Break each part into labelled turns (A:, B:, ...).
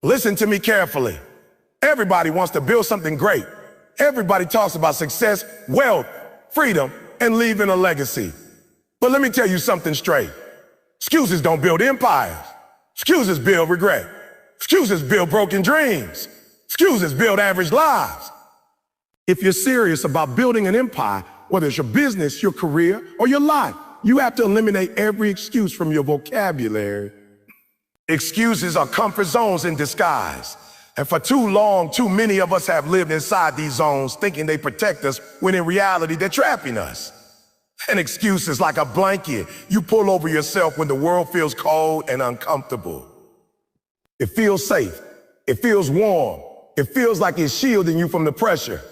A: Listen to me carefully. Everybody wants to build something great. Everybody talks about success, wealth, freedom, and leaving a legacy. But let me tell you something straight. Excuses don't build empires. Excuses build regret. Excuses build broken dreams. Excuses build average lives. If you're serious about building an empire, whether it's your business, your career, or your life, you have to eliminate every excuse from your vocabulary. Excuses are comfort zones in disguise. And for too long, too many of us have lived inside these zones thinking they protect us when in reality they're trapping us. An excuse is like a blanket you pull over yourself when the world feels cold and uncomfortable. It feels safe. It feels warm. It feels like it's shielding you from the pressure.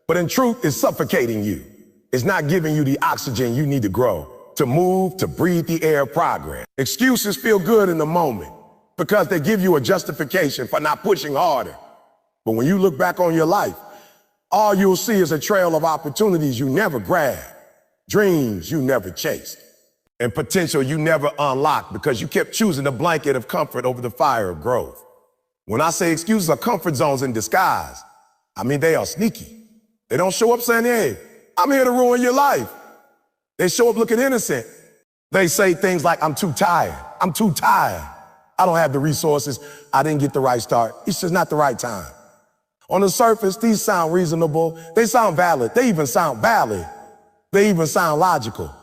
A: But in truth, it's suffocating you. It's not giving you the oxygen you need to grow, to move, to breathe the air of progress. Excuses feel good in the moment because they give you a justification for not pushing harder. But when you look back on your life, all you'll see is a trail of opportunities you never grabbed, dreams you never chased, and potential you never unlocked because you kept choosing the blanket of comfort over the fire of growth. When I say excuses are comfort zones in disguise, I mean they are sneaky. They don't show up saying, hey, I'm here to ruin your life. They show up looking innocent. They say things like, I'm too tired. I'm too tired. I don't have the resources. I didn't get the right start. It's just not the right time. On the surface, these sound reasonable. They sound valid. They even sound valid. They even sound logical.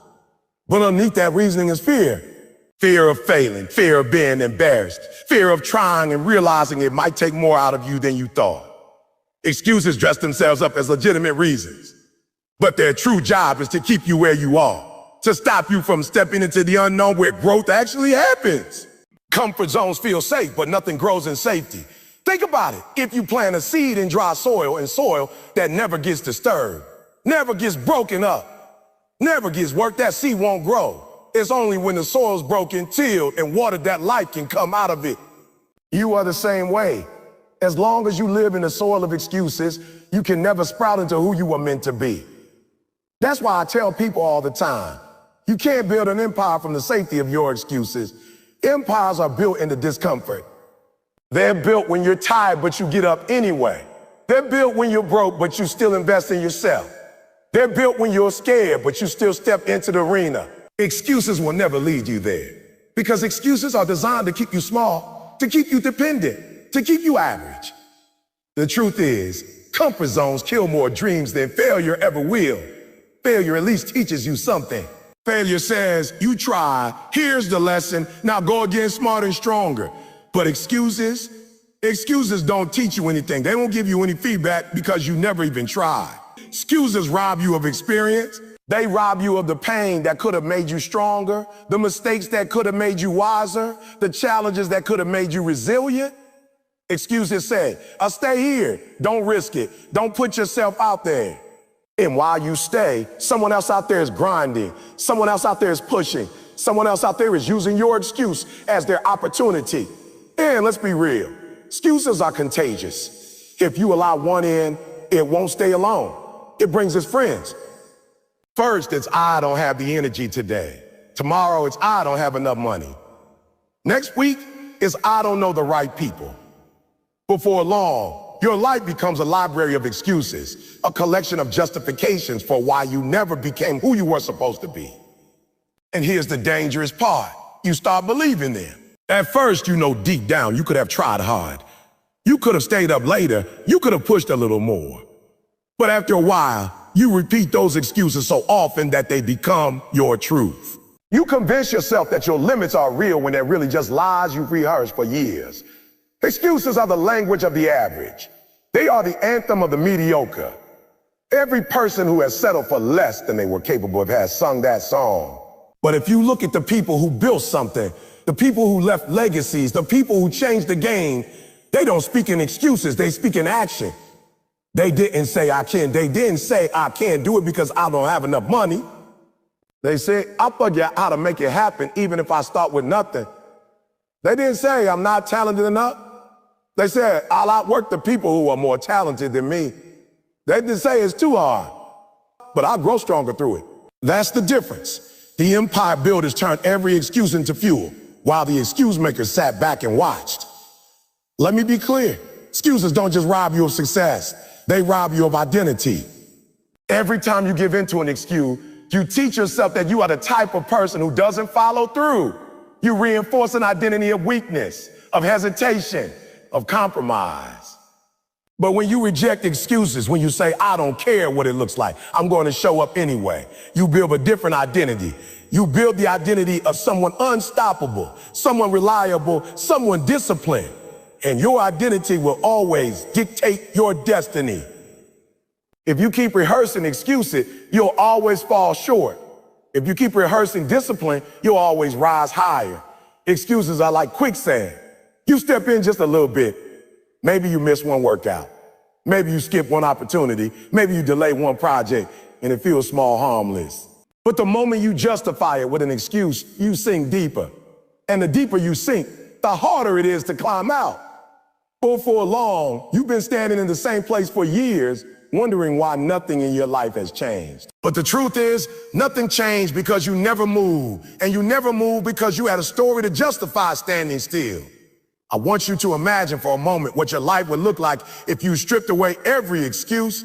A: But underneath that reasoning is fear. Fear of failing, fear of being embarrassed, fear of trying and realizing it might take more out of you than you thought. Excuses dress themselves up as legitimate reasons, but their true job is to keep you where you are, to stop you from stepping into the unknown where growth actually happens. Comfort zones feel safe, but nothing grows in safety. Think about it. If you plant a seed in dry soil, and soil that never gets disturbed, never gets broken up, never gets worked, that seed won't grow. It's only when the soil's broken, tilled, and watered that life can come out of it. You are the same way. As long as you live in the soil of excuses, you can never sprout into who you were meant to be. That's why I tell people all the time, you can't build an empire from the safety of your excuses. Empires are built into discomfort. They're built when you're tired, but you get up anyway. They're built when you're broke, but you still invest in yourself. They're built when you're scared, but you still step into the arena. Excuses will never lead you there because excuses are designed to keep you small, to keep you dependent, to keep you average. The truth is, comfort zones kill more dreams than failure ever will. Failure at least teaches you something. Failure says, you try, here's the lesson, now go again smarter and stronger. But excuses don't teach you anything. They don't give you any feedback because you never even tried. Excuses rob you of experience. They rob you of the pain that could have made you stronger, the mistakes that could have made you wiser, the challenges that could have made you resilient. Excuses say, I'll stay here. Don't risk it. Don't put yourself out there. And while you stay, someone else out there is grinding. Someone else out there is pushing. Someone else out there is using your excuse as their opportunity. And let's be real. Excuses are contagious. If you allow one in, it won't stay alone. It brings its friends. First, it's I don't have the energy today. Tomorrow, it's I don't have enough money. Next week, it's I don't know the right people. Before long, your life becomes a library of excuses, a collection of justifications for why you never became who you were supposed to be. And here's the dangerous part. You start believing them. At first, you know deep down you could have tried hard. You could have stayed up later. You could have pushed a little more. But after a while, you repeat those excuses so often that they become your truth. You convince yourself that your limits are real when they're really just lies you've rehearsed for years. Excuses are the language of the average. They are the anthem of the mediocre. Every person who has settled for less than they were capable of has sung that song. But if you look at the people who built something, the people who left legacies, the people who changed the game, they don't speak in excuses, they speak in action. They didn't say I can. They didn't say I can't do it because I don't have enough money. They said, I'll figure out how to make it happen even if I start with nothing. They didn't say I'm not talented enough. They said, I'll outwork the people who are more talented than me. They didn't say it's too hard, but I'll grow stronger through it. That's the difference. The empire builders turned every excuse into fuel, while the excuse makers sat back and watched. Let me be clear. Excuses don't just rob you of success. They rob you of identity. Every time you give in to an excuse, you teach yourself that you are the type of person who doesn't follow through. You reinforce an identity of weakness, of hesitation, of compromise. But when you reject excuses, when you say, I don't care what it looks like, I'm going to show up anyway, you build a different identity. You build the identity of someone unstoppable, someone reliable, someone disciplined. And your identity will always dictate your destiny. If you keep rehearsing excuses, you'll always fall short. If you keep rehearsing discipline, you'll always rise higher. Excuses are like quicksand. You step in just a little bit. Maybe you miss one workout. Maybe you skip one opportunity. Maybe you delay one project and it feels small, harmless. But the moment you justify it with an excuse, you sink deeper. And the deeper you sink, the harder it is to climb out. For long, you've been standing in the same place for years, wondering why nothing in your life has changed. But the truth is, nothing changed because you never moved. And you never moved because you had a story to justify standing still. I want you to imagine for a moment what your life would look like if you stripped away every excuse.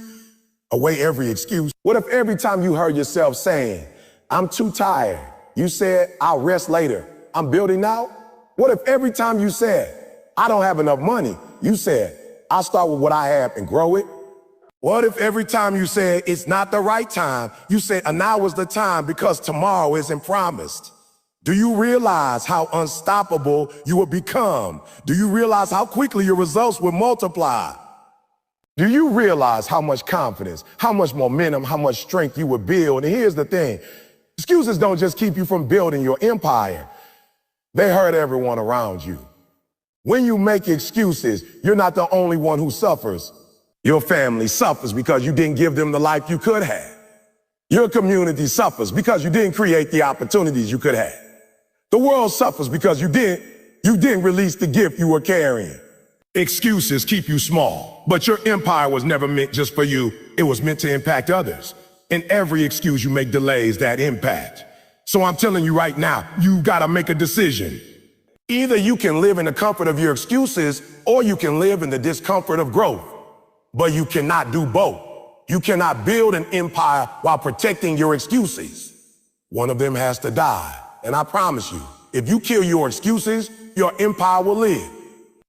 A: What if every time you heard yourself saying, I'm too tired, you said, I'll rest later, I'm building now? What if every time you said, I don't have enough money, you said, I'll start with what I have and grow it? What if every time you said, it's not the right time, you said, and now is the time because tomorrow isn't promised? Do you realize how unstoppable you will become? Do you realize how quickly your results will multiply? Do you realize how much confidence, how much momentum, how much strength you will build? And here's the thing, excuses don't just keep you from building your empire. They hurt everyone around you. When you make excuses, you're not the only one who suffers. Your family suffers because you didn't give them the life you could have. Your community suffers because you didn't create the opportunities you could have. The world suffers because you didn't release the gift you were carrying. Excuses keep you small, but your empire was never meant just for you. It was meant to impact others. And every excuse you make delays that impact. So I'm telling you right now, you gotta make a decision. Either you can live in the comfort of your excuses, or you can live in the discomfort of growth. But you cannot do both. You cannot build an empire while protecting your excuses. One of them has to die. And I promise you, if you kill your excuses, your empire will live.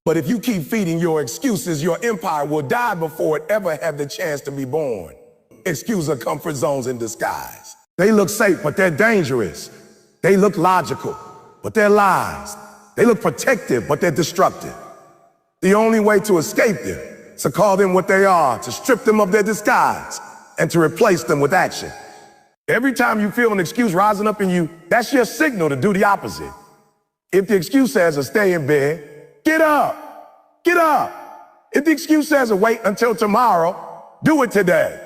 A: But if you keep feeding your excuses, your empire will die before it ever had the chance to be born. Excuses are comfort zones in disguise. They look safe, but they're dangerous. They look logical, but they're lies. They look protective, but they're destructive. The only way to escape them is to call them what they are, to strip them of their disguise, and to replace them with action. Every time you feel an excuse rising up in you, that's your signal to do the opposite. If the excuse says to stay in bed, get up, get up. If the excuse says to wait until tomorrow, do it today.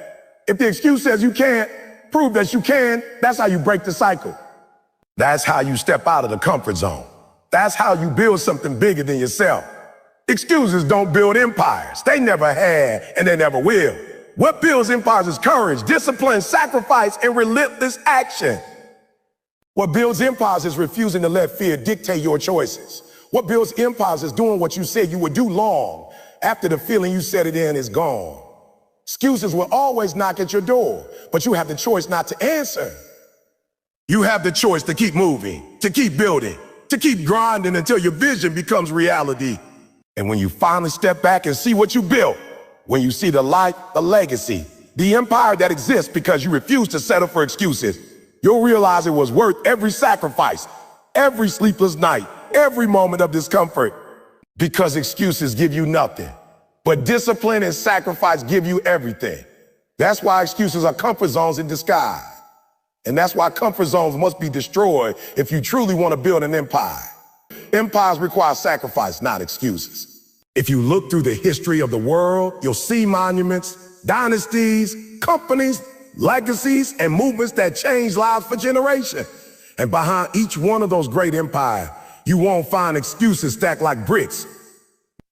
A: If the excuse says you can't, prove that you can. That's how you break the cycle. That's how you step out of the comfort zone. That's how you build something bigger than yourself. Excuses don't build empires. They never had, and they never will. What builds empires is courage, discipline, sacrifice, and relentless action. What builds empires is refusing to let fear dictate your choices. What builds empires is doing what you said you would do long after the feeling you set it in is gone. Excuses will always knock at your door, but you have the choice not to answer. You have the choice to keep moving, to keep building, to keep grinding until your vision becomes reality. And when you finally step back and see what you built, when you see the life, the legacy, the empire that exists because you refuse to settle for excuses, you'll realize it was worth every sacrifice, every sleepless night, every moment of discomfort. Because excuses give you nothing, but discipline and sacrifice give you everything. That's why excuses are comfort zones in disguise. And that's why comfort zones must be destroyed if you truly want to build an empire. Empires require sacrifice, not excuses. If you look through the history of the world, you'll see monuments, dynasties, companies, legacies, and movements that change lives for generations. And behind each one of those great empires, you won't find excuses stacked like bricks.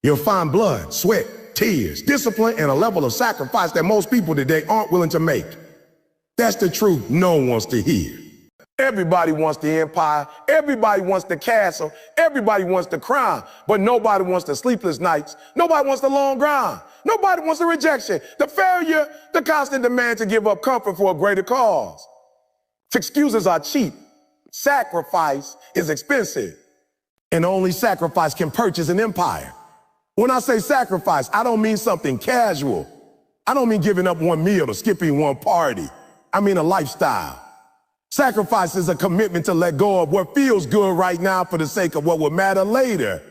A: You'll find blood, sweat, tears, discipline, and a level of sacrifice that most people today aren't willing to make. That's the truth no one wants to hear. Everybody wants the empire. Everybody wants the castle. Everybody wants the crown. But nobody wants the sleepless nights. Nobody wants the long grind. Nobody wants the rejection, the failure, the constant demand to give up comfort for a greater cause. Excuses are cheap. Sacrifice is expensive. And only sacrifice can purchase an empire. When I say sacrifice, I don't mean something casual. I don't mean giving up one meal or skipping one party. I mean a lifestyle. Sacrifice is a commitment to let go of what feels good right now for the sake of what will matter later.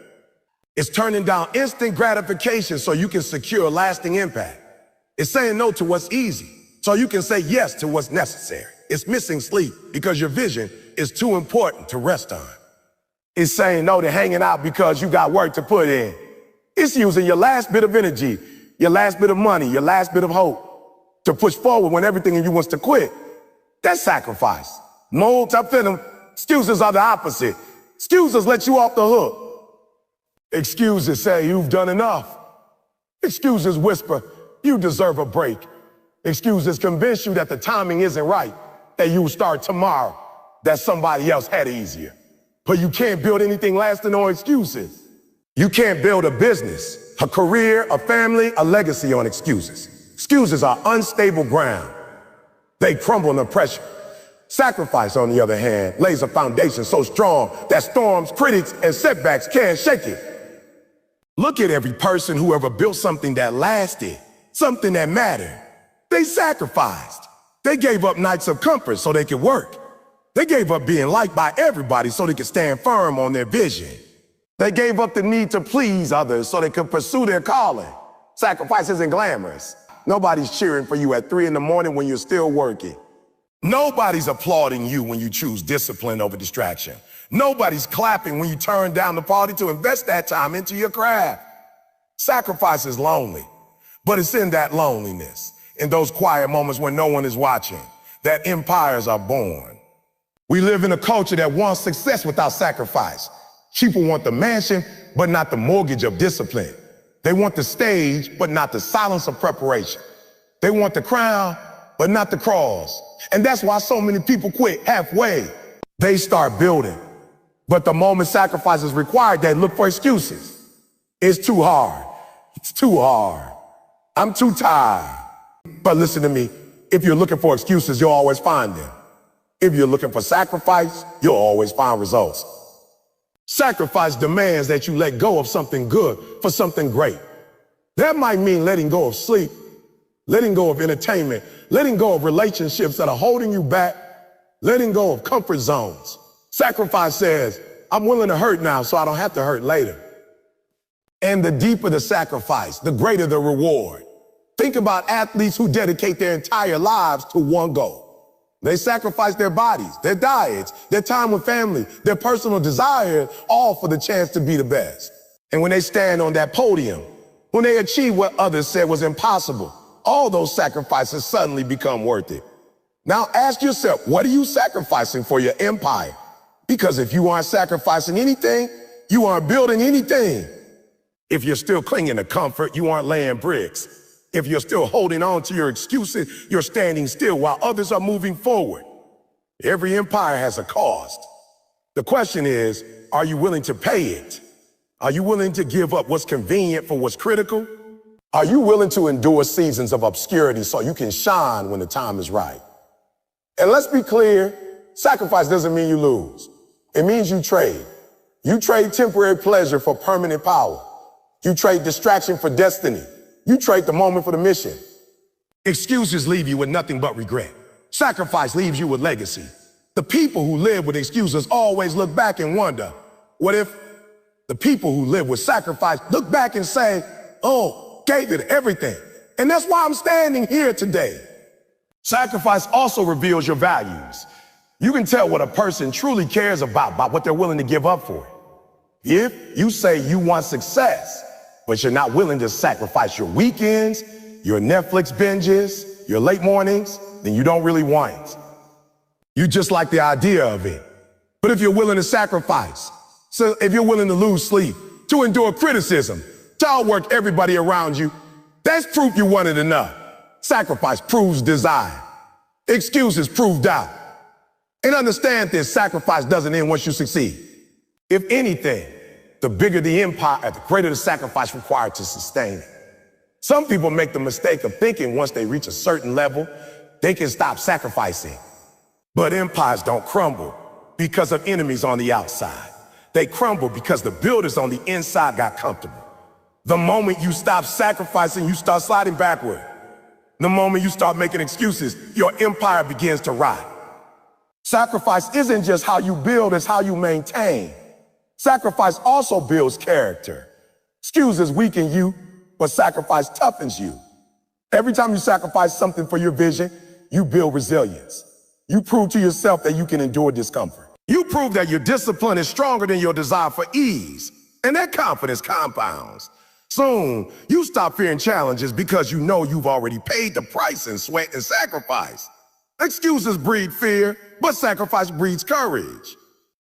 A: It's turning down instant gratification so you can secure lasting impact. It's saying no to what's easy so you can say yes to what's necessary. It's missing sleep because your vision is too important to rest on. It's saying no to hanging out because you got work to put in. It's using your last bit of energy, your last bit of money, your last bit of hope to push forward when everything in you wants to quit. That's sacrifice. Excuses are the opposite. Excuses let you off the hook. Excuses say you've done enough. Excuses whisper, you deserve a break. Excuses convince you that the timing isn't right, that you'll start tomorrow, that somebody else had it easier. But you can't build anything lasting on excuses. You can't build a business, a career, a family, a legacy on excuses. Excuses are unstable ground. They crumble under pressure. Sacrifice, on the other hand, lays a foundation so strong that storms, critics, and setbacks can't shake it. Look at every person who ever built something that lasted, something that mattered. They sacrificed. They gave up nights of comfort so they could work. They gave up being liked by everybody so they could stand firm on their vision. They gave up the need to please others so they could pursue their calling. Sacrifice isn't glamorous. Nobody's cheering for you at 3 in the morning when you're still working. Nobody's applauding you when you choose discipline over distraction. Nobody's clapping when you turn down the party to invest that time into your craft. Sacrifice is lonely, but it's in that loneliness, in those quiet moments when no one is watching, that empires are born. We live in a culture that wants success without sacrifice. People want the mansion, but not the mortgage of discipline. They want the stage, but not the silence of preparation. They want the crown, but not the cross. And that's why so many people quit halfway. They start building, but the moment sacrifice is required, they look for excuses. It's too hard. It's too hard. I'm too tired. But listen to me, if you're looking for excuses, you'll always find them. If you're looking for sacrifice, you'll always find results. Sacrifice demands that you let go of something good for something great. That might mean letting go of sleep, letting go of entertainment, letting go of relationships that are holding you back, letting go of comfort zones. Sacrifice says, I'm willing to hurt now so I don't have to hurt later. And the deeper the sacrifice, the greater the reward. Think about athletes who dedicate their entire lives to one goal. They sacrifice their bodies, their diets, their time with family, their personal desires, all for the chance to be the best. And when they stand on that podium, when they achieve what others said was impossible, all those sacrifices suddenly become worth it. Now ask yourself, what are you sacrificing for your empire? Because if you aren't sacrificing anything, you aren't building anything. If you're still clinging to comfort, you aren't laying bricks. If you're still holding on to your excuses, you're standing still while others are moving forward. Every empire has a cost. The question is, are you willing to pay it? Are you willing to give up what's convenient for what's critical? Are you willing to endure seasons of obscurity so you can shine when the time is right? And let's be clear, sacrifice doesn't mean you lose. It means you trade. You trade temporary pleasure for permanent power. You trade distraction for destiny. You trade the moment for the mission. Excuses leave you with nothing but regret. Sacrifice leaves you with legacy. The people who live with excuses always look back and wonder, what if the people who live with sacrifice look back and say, oh, gave it everything. And that's why I'm standing here today. Sacrifice also reveals your values. You can tell what a person truly cares about by what they're willing to give up for it. If you say you want success, but you're not willing to sacrifice your weekends, your Netflix binges, your late mornings, then you don't really want it. You just like the idea of it. But if you're willing to sacrifice, so if you're willing to lose sleep, to endure criticism, to outwork everybody around you, that's proof you wanted enough. Sacrifice proves desire. Excuses prove doubt. And understand this, sacrifice doesn't end once you succeed. If anything, the bigger the empire, the greater the sacrifice required to sustain it. Some people make the mistake of thinking once they reach a certain level, they can stop sacrificing. But empires don't crumble because of enemies on the outside. They crumble because the builders on the inside got comfortable. The moment you stop sacrificing, you start sliding backward. The moment you start making excuses, your empire begins to rot. Sacrifice isn't just how you build, it's how you maintain. Sacrifice also builds character. Excuses weaken you, but sacrifice toughens you. Every time you sacrifice something for your vision, you build resilience. You prove to yourself that you can endure discomfort. You prove that your discipline is stronger than your desire for ease, and that confidence compounds. Soon, you stop fearing challenges because you know you've already paid the price in sweat and sacrifice. Excuses breed fear, but sacrifice breeds courage.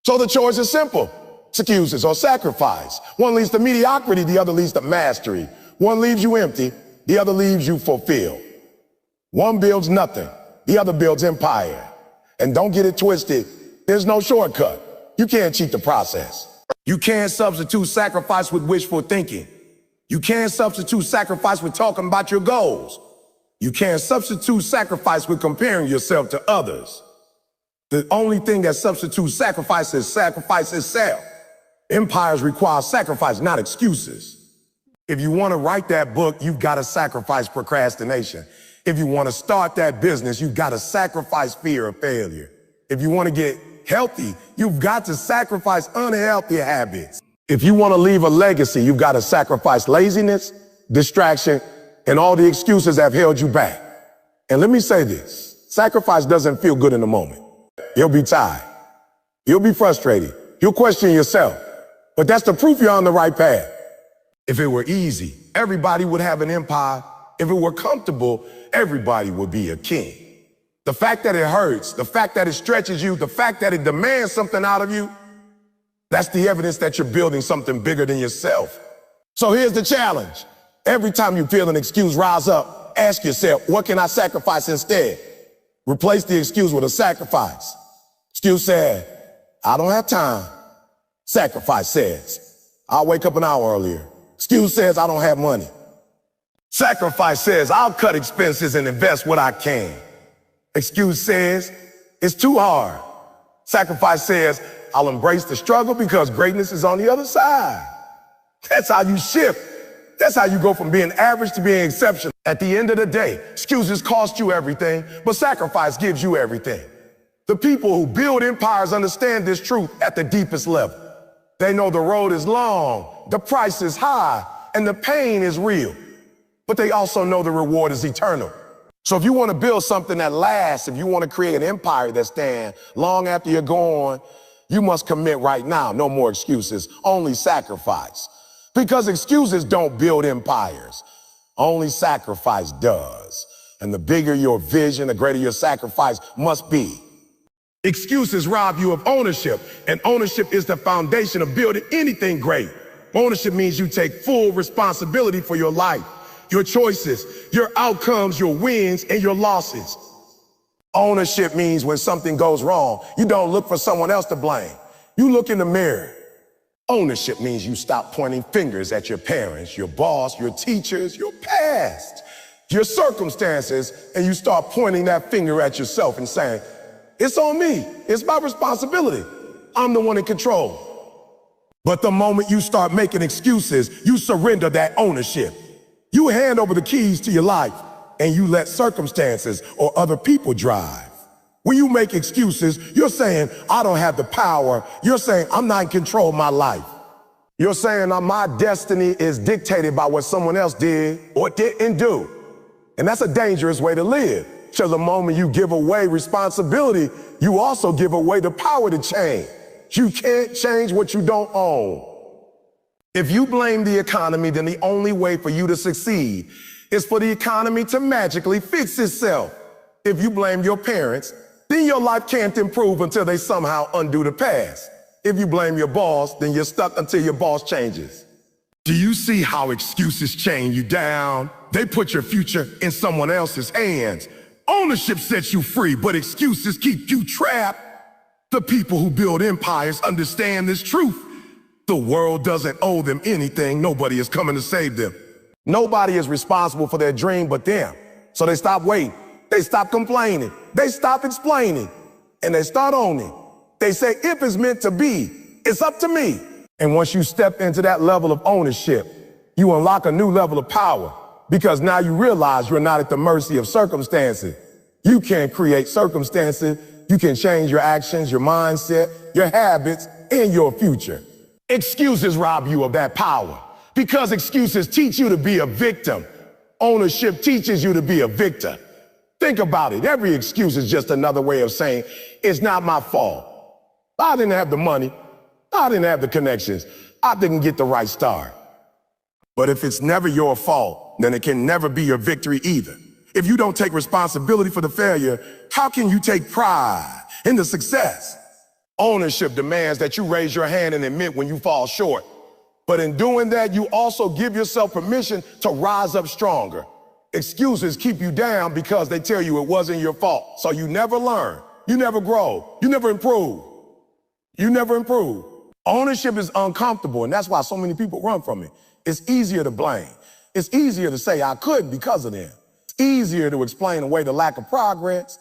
A: So the choice is simple. Excuses or sacrifice. One leads to mediocrity, the other leads to mastery. One leaves you empty, the other leaves you fulfilled. One builds nothing, the other builds empire. And don't get it twisted, there's no shortcut. You can't cheat the process. You can't substitute sacrifice with wishful thinking. You can't substitute sacrifice with talking about your goals. You can't substitute sacrifice with comparing yourself to others. The only thing that substitutes sacrifice is sacrifice itself. Empires require sacrifice, not excuses. If you want to write that book, you've got to sacrifice procrastination. If you want to start that business, you've got to sacrifice fear of failure. If you want to get healthy, you've got to sacrifice unhealthy habits. If you want to leave a legacy, you've got to sacrifice laziness, distraction, and all the excuses that have held you back. And let me say this, sacrifice doesn't feel good in the moment. You'll be tired. You'll be frustrated. You'll question yourself. But that's the proof you're on the right path. If it were easy, everybody would have an empire. If it were comfortable, everybody would be a king. The fact that it hurts, the fact that it stretches you, the fact that it demands something out of you, that's the evidence that you're building something bigger than yourself. So here's the challenge. Every time you feel an excuse rise up, ask yourself, what can I sacrifice instead? Replace the excuse with a sacrifice. Excuse said, I don't have time. Sacrifice says, I'll wake up an hour earlier. Excuse says, I don't have money. Sacrifice says, I'll cut expenses and invest what I can. Excuse says, it's too hard. Sacrifice says, I'll embrace the struggle because greatness is on the other side. That's how you shift. That's how you go from being average to being exceptional. At the end of the day, excuses cost you everything, but sacrifice gives you everything. The people who build empires understand this truth at the deepest level. They know the road is long, the price is high, and the pain is real. But they also know the reward is eternal. So if you want to build something that lasts, if you want to create an empire that stands long after you're gone, you must commit right now. No more excuses, only sacrifice. Because excuses don't build empires. Only sacrifice does. And the bigger your vision, the greater your sacrifice must be. Excuses rob you of ownership, and ownership is the foundation of building anything great. Ownership means you take full responsibility for your life, your choices, your outcomes, your wins, and your losses. Ownership means when something goes wrong, you don't look for someone else to blame. You look in the mirror. Ownership means you stop pointing fingers at your parents, your boss, your teachers, your past, your circumstances, and you start pointing that finger at yourself and saying, it's on me. It's my responsibility. I'm the one in control. But the moment you start making excuses, you surrender that ownership. You hand over the keys to your life and you let circumstances or other people drive. When you make excuses, you're saying, I don't have the power. You're saying, I'm not in control of my life. You're saying my destiny is dictated by what someone else did or didn't do. And that's a dangerous way to live. So the moment you give away responsibility, you also give away the power to change. You can't change what you don't own. If you blame the economy, then the only way for you to succeed is for the economy to magically fix itself. If you blame your parents, then your life can't improve until they somehow undo the past. If you blame your boss, then you're stuck until your boss changes. Do you see how excuses chain you down? They put your future in someone else's hands. Ownership sets you free, but excuses keep you trapped. The people who build empires understand this truth. The world doesn't owe them anything. Nobody is coming to save them. Nobody is responsible for their dream but them. So they stop waiting. They stop complaining. They stop explaining. And they start owning. They say, if it's meant to be, it's up to me. And once you step into that level of ownership, you unlock a new level of power, because now you realize you're not at the mercy of circumstances. You can create circumstances. You can change your actions, your mindset, your habits, and your future. Excuses rob you of that power, because excuses teach you to be a victim. Ownership teaches you to be a victor. Think about it. Every excuse is just another way of saying, it's not my fault. I didn't have the money. I didn't have the connections. I didn't get the right start. But if it's never your fault, then it can never be your victory either. If you don't take responsibility for the failure, how can you take pride in the success? Ownership demands that you raise your hand and admit when you fall short. But in doing that, you also give yourself permission to rise up stronger. Excuses keep you down because they tell you it wasn't your fault. So you never learn, you never grow, you never improve. You never improve. Ownership is uncomfortable, and that's why so many people run from it. It's easier to blame. It's easier to say I couldn't because of them. It's easier to explain away the lack of progress,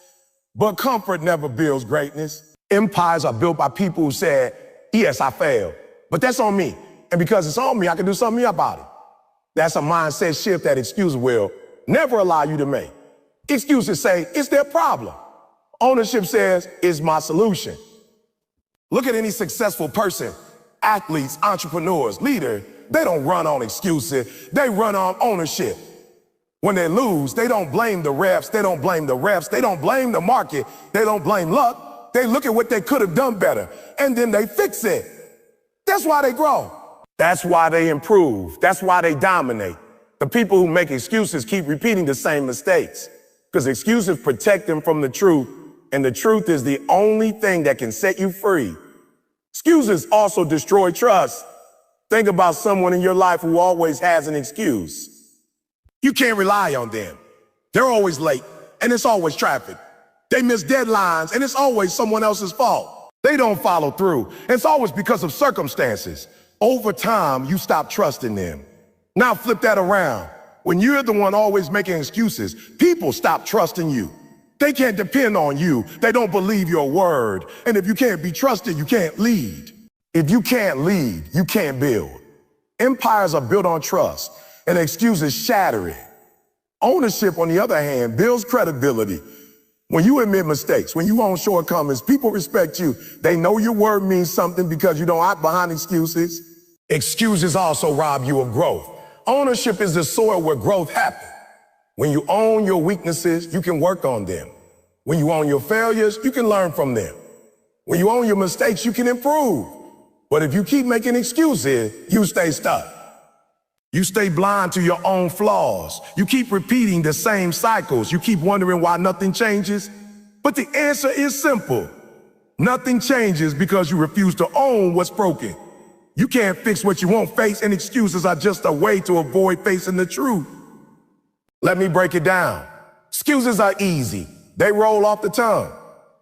A: but comfort never builds greatness. Empires are built by people who said, yes, I failed, but that's on me. And because it's on me, I can do something about it. That's a mindset shift that excuses will never allow you to make. Excuses say, it's their problem. Ownership says, it's my solution. Look at any successful person, athletes, entrepreneurs, leaders. They don't run on excuses. They run on ownership. When they lose, they don't blame the refs. They don't blame the refs. They don't blame the market. They don't blame luck. They look at what they could have done better, and then they fix it. That's why they grow. That's why they improve. That's why they dominate. The people who make excuses keep repeating the same mistakes, because excuses protect them from the truth, and the truth is the only thing that can set you free. Excuses also destroy trust. Think about someone in your life who always has an excuse. You can't rely on them. They're always late, and it's always traffic. They miss deadlines, and it's always someone else's fault. They don't follow through. It's always because of circumstances. Over time, you stop trusting them. Now flip that around. When you're the one always making excuses, people stop trusting you. They can't depend on you. They don't believe your word. And if you can't be trusted, you can't lead. If you can't lead, you can't build. Empires are built on trust, and excuses shatter it. Ownership, on the other hand, builds credibility. When you admit mistakes, when you own shortcomings, people respect you. They know your word means something because you don't hide behind excuses. Excuses also rob you of growth. Ownership is the soil where growth happens. When you own your weaknesses, you can work on them. When you own your failures, you can learn from them. When you own your mistakes, you can improve. But if you keep making excuses, you stay stuck. You stay blind to your own flaws. You keep repeating the same cycles. You keep wondering why nothing changes. But the answer is simple. Nothing changes because you refuse to own what's broken. You can't fix what you won't face, and excuses are just a way to avoid facing the truth. Let me break it down. Excuses are easy. They roll off the tongue.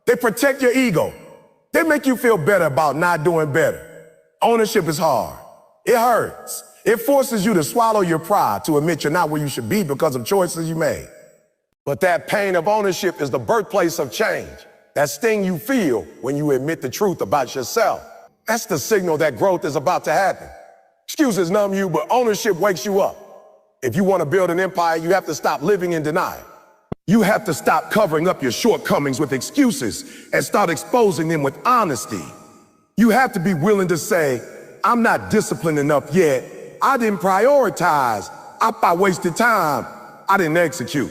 A: They protect your ego. They make you feel better about not doing better. Ownership is hard. It hurts. It forces you to swallow your pride, to admit you're not where you should be because of choices you made. But that pain of ownership is the birthplace of change. That sting you feel when you admit the truth about yourself. That's the signal that growth is about to happen. Excuses numb you, but ownership wakes you up. If you want to build an empire, you have to stop living in denial. You have to stop covering up your shortcomings with excuses and start exposing them with honesty. You have to be willing to say, I'm not disciplined enough yet. I didn't prioritize. I wasted time. I didn't execute.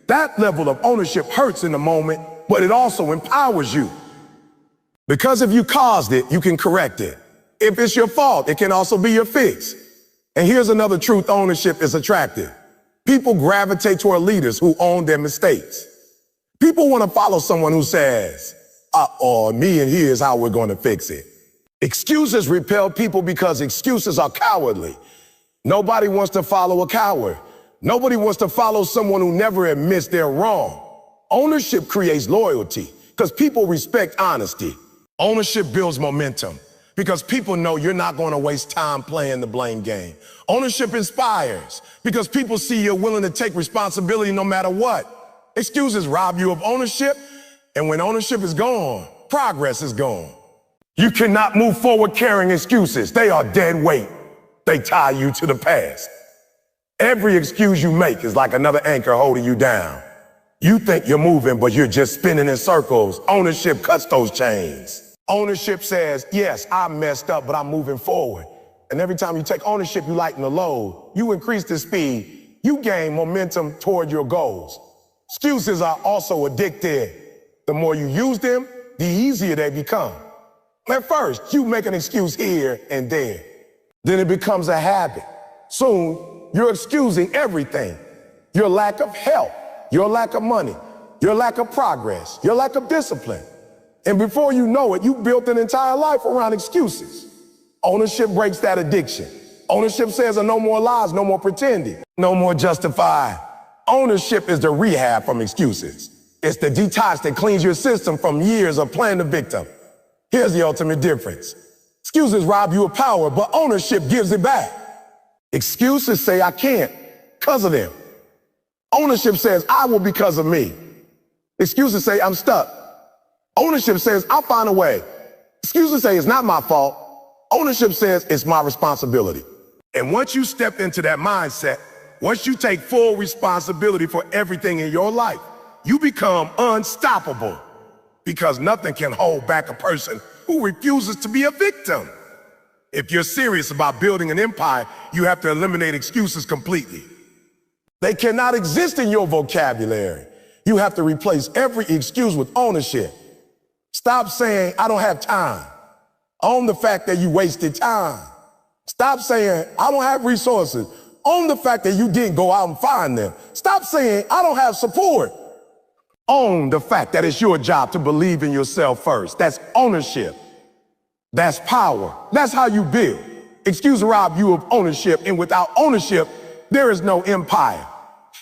A: That level of ownership hurts in the moment, but it also empowers you. Because if you caused it, you can correct it. If it's your fault, it can also be your fix. And here's another truth: ownership is attractive. People gravitate toward leaders who own their mistakes. People want to follow someone who says, me and here's how we're going to fix it. Excuses repel people because excuses are cowardly. Nobody wants to follow a coward. Nobody wants to follow someone who never admits they're wrong. Ownership creates loyalty because people respect honesty. Ownership builds momentum because people know you're not going to waste time playing the blame game. Ownership inspires because people see you're willing to take responsibility no matter what. Excuses rob you of ownership, and when ownership is gone, progress is gone. You cannot move forward carrying excuses. They are dead weight. They tie you to the past. Every excuse you make is like another anchor holding you down. You think you're moving, but you're just spinning in circles. Ownership cuts those chains. Ownership says, yes, I messed up, but I'm moving forward. And every time you take ownership, you lighten the load. You increase the speed. You gain momentum toward your goals. Excuses are also addictive. The more you use them, the easier they become. At first, you make an excuse here and there. Then it becomes a habit. Soon, you're excusing everything. Your lack of health, your lack of money, your lack of progress, your lack of discipline. And before you know it, you built an entire life around excuses. Ownership breaks that addiction. Ownership says no more lies, no more pretending, no more justifying. Ownership is the rehab from excuses. It's the detox that cleans your system from years of playing the victim. Here's the ultimate difference. Excuses rob you of power, but ownership gives it back. Excuses say I can't because of them. Ownership says I will because of me. Excuses say I'm stuck. Ownership says I'll find a way. Excuses say it's not my fault. Ownership says it's my responsibility. And once you step into that mindset, once you take full responsibility for everything in your life, you become unstoppable because nothing can hold back a person who refuses to be a victim. If you're serious about building an empire, you have to eliminate excuses completely. They cannot exist in your vocabulary. You have to replace every excuse with ownership. Stop saying, I don't have time. Own the fact that you wasted time. Stop saying, I don't have resources. Own the fact that you didn't go out and find them. Stop saying, I don't have support. Own the fact that it's your job to believe in yourself first. That's ownership. That's power. That's how you build. Excuses rob you of ownership, and without ownership, there is no empire.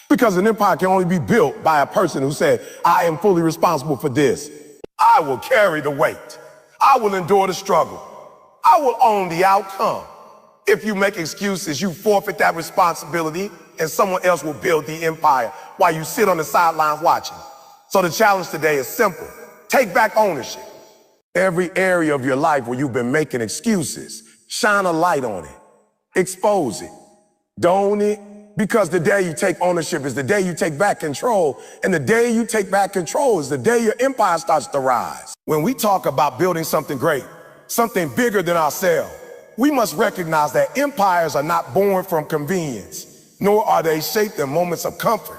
A: Because an empire can only be built by a person who said, I am fully responsible for this. I will carry the weight. I will endure the struggle. I will own the outcome. If you make excuses, you forfeit that responsibility, and someone else will build the empire while you sit on the sidelines watching. So the challenge today is simple. Take back ownership. Every area of your life where you've been making excuses, shine a light on it. Expose it. Don't own it, because the day you take ownership is the day you take back control, and the day you take back control is the day your empire starts to rise. When we talk about building something great, something bigger than ourselves, we must recognize that empires are not born from convenience, nor are they shaped in moments of comfort.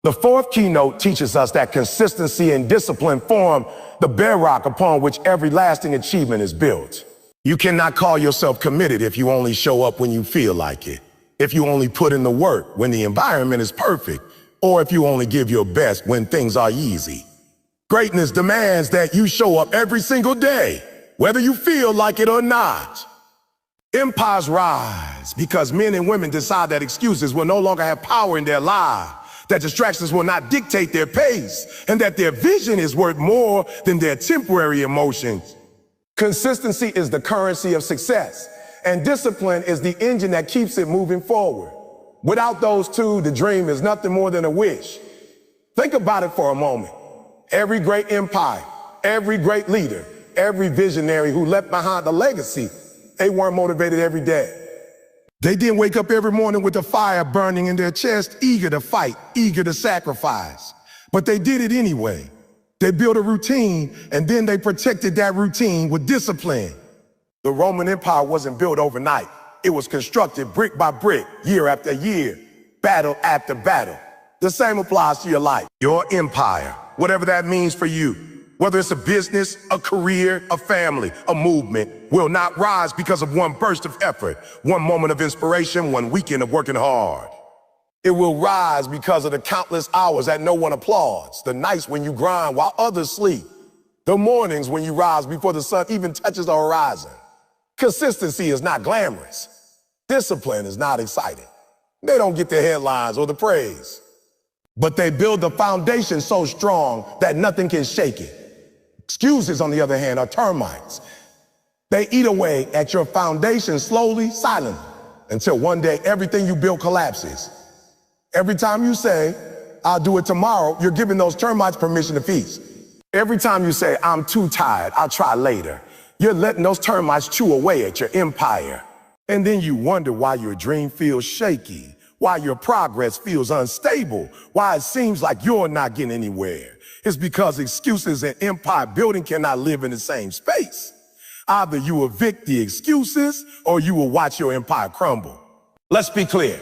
A: The fourth keynote teaches us that consistency and discipline form the bedrock upon which every lasting achievement is built. You cannot call yourself committed if you only show up when you feel like it, if you only put in the work when the environment is perfect, or if you only give your best when things are easy. Greatness demands that you show up every single day, whether you feel like it or not. Empires rise because men and women decide that excuses will no longer have power in their lives, that distractions will not dictate their pace, and that their vision is worth more than their temporary emotions. Consistency is the currency of success, and discipline is the engine that keeps it moving forward. Without those two, the dream is nothing more than a wish. Think about it for a moment. Every great empire, every great leader, every visionary who left behind a legacy, they weren't motivated every day. They didn't wake up every morning with the fire burning in their chest, eager to fight, eager to sacrifice. But they did it anyway. They built a routine, and then they protected that routine with discipline. The Roman Empire wasn't built overnight. It was constructed brick by brick, year after year, battle after battle. The same applies to your life. Your empire, whatever that means for you, whether it's a business, a career, a family, a movement, will not rise because of one burst of effort, one moment of inspiration, one weekend of working hard. It will rise because of the countless hours that no one applauds, the nights when you grind while others sleep, the mornings when you rise before the sun even touches the horizon. Consistency is not glamorous. Discipline is not exciting. They don't get the headlines or the praise, but they build a foundation so strong that nothing can shake it. Excuses, on the other hand, are termites. They eat away at your foundation slowly, silently, until one day everything you built collapses. Every time you say, I'll do it tomorrow, you're giving those termites permission to feast. Every time you say, I'm too tired, I'll try later, you're letting those termites chew away at your empire. And then you wonder why your dream feels shaky, why your progress feels unstable, why it seems like you're not getting anywhere. It's because excuses and empire building cannot live in the same space. Either you evict the excuses or you will watch your empire crumble. Let's be clear.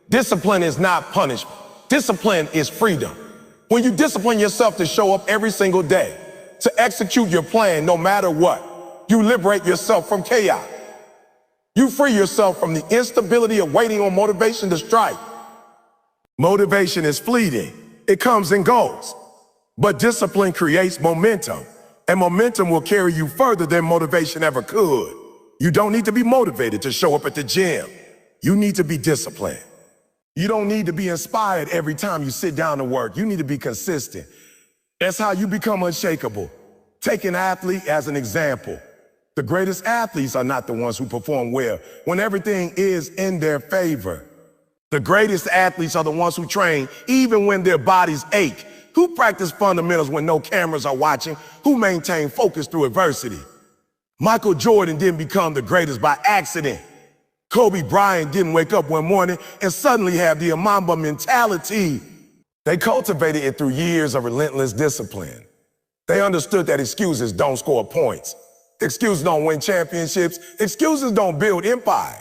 A: Discipline is not punishment. Discipline is freedom. When you discipline yourself to show up every single day, to execute your plan no matter what, you liberate yourself from chaos. You free yourself from the instability of waiting on motivation to strike. Motivation is fleeting. It comes and goes. But discipline creates momentum, and momentum will carry you further than motivation ever could. You don't need to be motivated to show up at the gym. You need to be disciplined. You don't need to be inspired every time you sit down to work. You need to be consistent. That's how you become unshakable. Take an athlete as an example. The greatest athletes are not the ones who perform well when everything is in their favor. The greatest athletes are the ones who train even when their bodies ache, who practice fundamentals when no cameras are watching, who maintain focus through adversity. Michael Jordan didn't become the greatest by accident. Kobe Bryant didn't wake up one morning and suddenly have the Mamba mentality. They cultivated it through years of relentless discipline. They understood that excuses don't score points. Excuses don't win championships. Excuses don't build empire.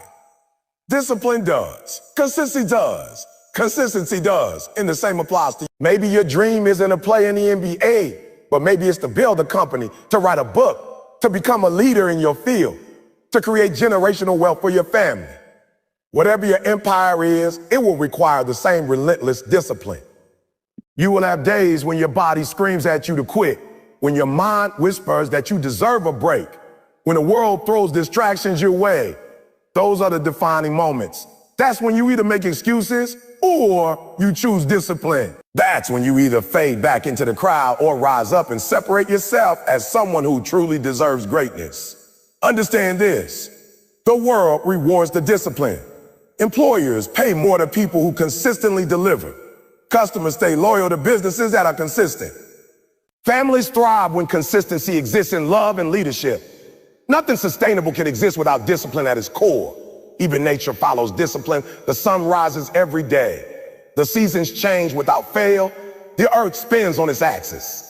A: Discipline does. Consistency does. Consistency does. And the same applies to you. Maybe your dream isn't to play in the NBA, but maybe it's to build a company, to write a book, to become a leader in your field, to create generational wealth for your family. Whatever your empire is, it will require the same relentless discipline. You will have days when your body screams at you to quit, when your mind whispers that you deserve a break, when the world throws distractions your way. Those are the defining moments. That's when you either make excuses or you choose discipline. That's when you either fade back into the crowd or rise up and separate yourself as someone who truly deserves greatness. Understand this. The world rewards the discipline. Employers pay more to people who consistently deliver. Customers stay loyal to businesses that are consistent. Families thrive when consistency exists in love and leadership. Nothing sustainable can exist without discipline at its core. Even nature follows discipline. The sun rises every day. The seasons change without fail. The earth spins on its axis.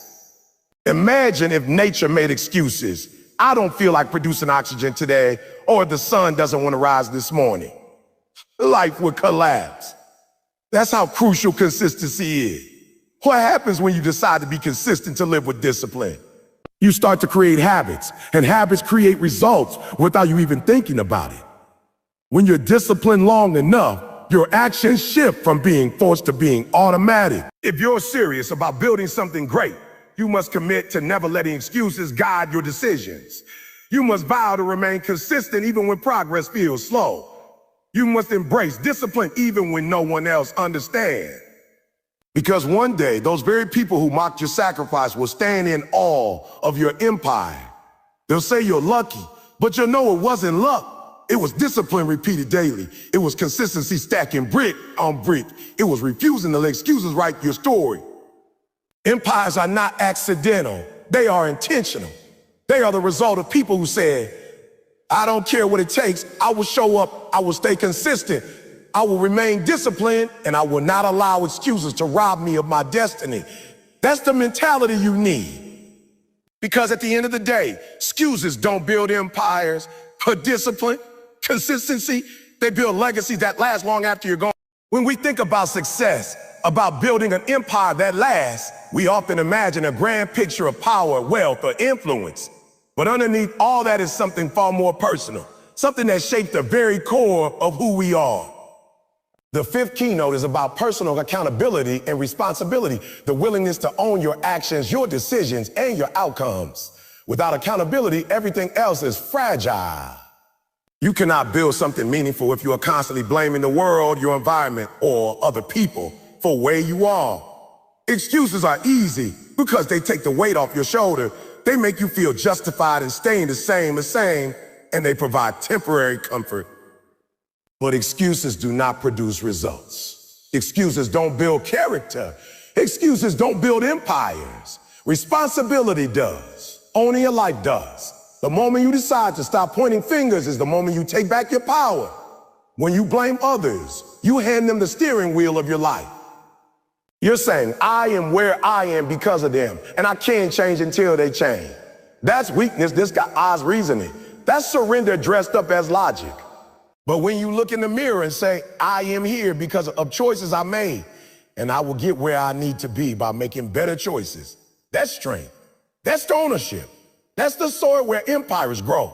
A: Imagine if nature made excuses. I don't feel like producing oxygen today, or the sun doesn't want to rise this morning. Life would collapse. That's how crucial consistency is. What happens when you decide to be consistent to live with discipline? You start to create habits, and habits create results without you even thinking about it. When you're disciplined long enough, your actions shift from being forced to being automatic. If you're serious about building something great, you must commit to never letting excuses guide your decisions. You must vow to remain consistent even when progress feels slow. You must embrace discipline even when no one else understands. Because one day, those very people who mocked your sacrifice will stand in awe of your empire. They'll say you're lucky, but you'll know it wasn't luck. It was discipline repeated daily. It was consistency stacking brick on brick. It was refusing to let excuses write your story. Empires are not accidental. They are intentional. They are the result of people who said, I don't care what it takes. I will show up. I will stay consistent. I will remain disciplined, and I will not allow excuses to rob me of my destiny. That's the mentality you need. Because at the end of the day, excuses don't build empires, but discipline, consistency, they build legacies that last long after you're gone. When we think about success, about building an empire that lasts, we often imagine a grand picture of power, wealth, or influence. But underneath all that is something far more personal, something that shapes the very core of who we are. The fifth keynote is about personal accountability and responsibility, the willingness to own your actions, your decisions, and your outcomes. Without accountability, everything else is fragile. You cannot build something meaningful if you are constantly blaming the world, your environment, or other people for where you are. Excuses are easy because they take the weight off your shoulder. they make you feel justified in staying the same, and they provide temporary comfort. But excuses do not produce results. Excuses don't build character. Excuses don't build empires. Responsibility does. Owning your life does. The moment you decide to stop pointing fingers is the moment you take back your power. When you blame others, you hand them the steering wheel of your life. You're saying, I am where I am because of them, and I can't change until they change. That's weakness, this guy's reasoning. That's surrender dressed up as logic. But when you look in the mirror and say, I am here because of choices I made, and I will get where I need to be by making better choices, that's strength. That's the ownership. That's the soil where empires grow.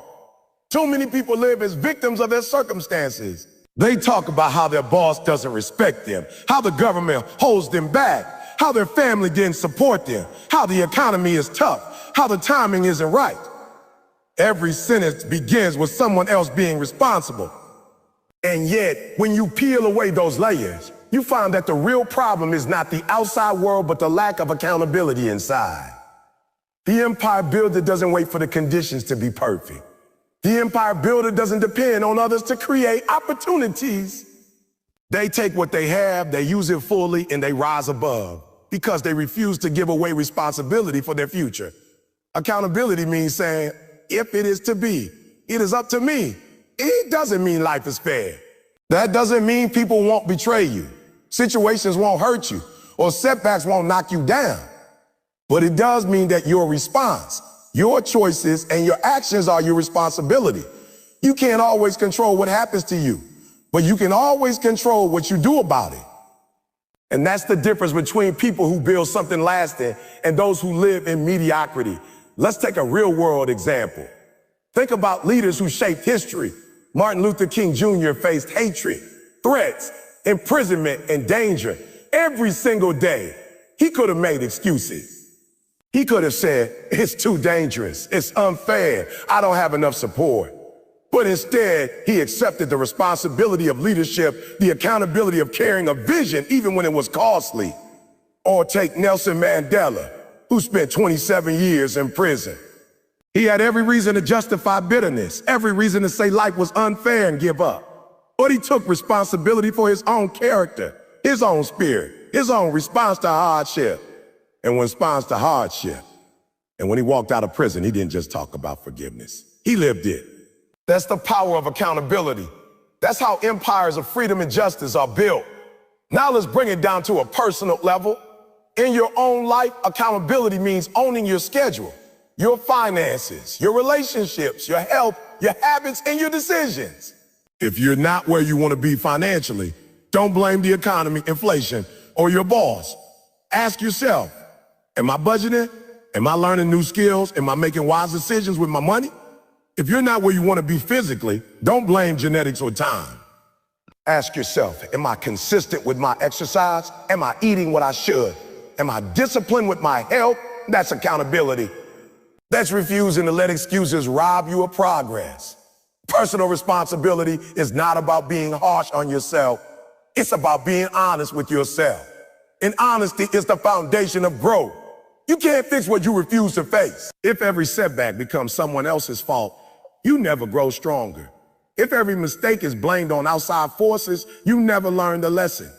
A: Too many people live as victims of their circumstances. They talk about how their boss doesn't respect them, how the government holds them back, how their family didn't support them, how the economy is tough, how the timing isn't right. Every sentence begins with someone else being responsible. And yet, when you peel away those layers, you find that the real problem is not the outside world, but the lack of accountability inside. The empire builder doesn't wait for the conditions to be perfect. The empire builder doesn't depend on others to create opportunities. They take what they have, they use it fully, and they rise above because they refuse to give away responsibility for their future. Accountability means saying, if it is to be, it is up to me. It doesn't mean life is fair. That doesn't mean people won't betray you, situations won't hurt you, or setbacks won't knock you down. But it does mean that your response, your choices, and your actions are your responsibility. You can't always control what happens to you, but you can always control what you do about it. And that's the difference between people who build something lasting and those who live in mediocrity. Let's take a real world example. Think about leaders who shaped history. Martin Luther King Jr. faced hatred, threats, imprisonment, and danger every single day. He could have made excuses. He could have said, it's too dangerous, it's unfair, I don't have enough support. But instead, he accepted the responsibility of leadership, the accountability of carrying a vision, even when it was costly. Or take Nelson Mandela, who spent 27 years in prison. He had every reason to justify bitterness, every reason to say life was unfair and give up. But he took responsibility for his own character, his own spirit, his own response to hardship. And when response to hardship, and when he walked out of prison, he didn't just talk about forgiveness. He lived it. That's the power of accountability. That's how empires of freedom and justice are built. Now let's bring it down to a personal level. In your own life, accountability means owning your schedule, your finances, your relationships, your health, your habits, and your decisions. If you're not where you want to be financially, don't blame the economy, inflation, or your boss. Ask yourself, am I budgeting? Am I learning new skills? Am I making wise decisions with my money? If you're not where you want to be physically, don't blame genetics or time. Ask yourself, am I consistent with my exercise? Am I eating what I should? Am I disciplined with my health? That's accountability. That's refusing to let excuses rob you of progress. Personal responsibility is not about being harsh on yourself. It's about being honest with yourself. And honesty is the foundation of growth. You can't fix what you refuse to face. If every setback becomes someone else's fault, you never grow stronger. If every mistake is blamed on outside forces, you never learn the lesson.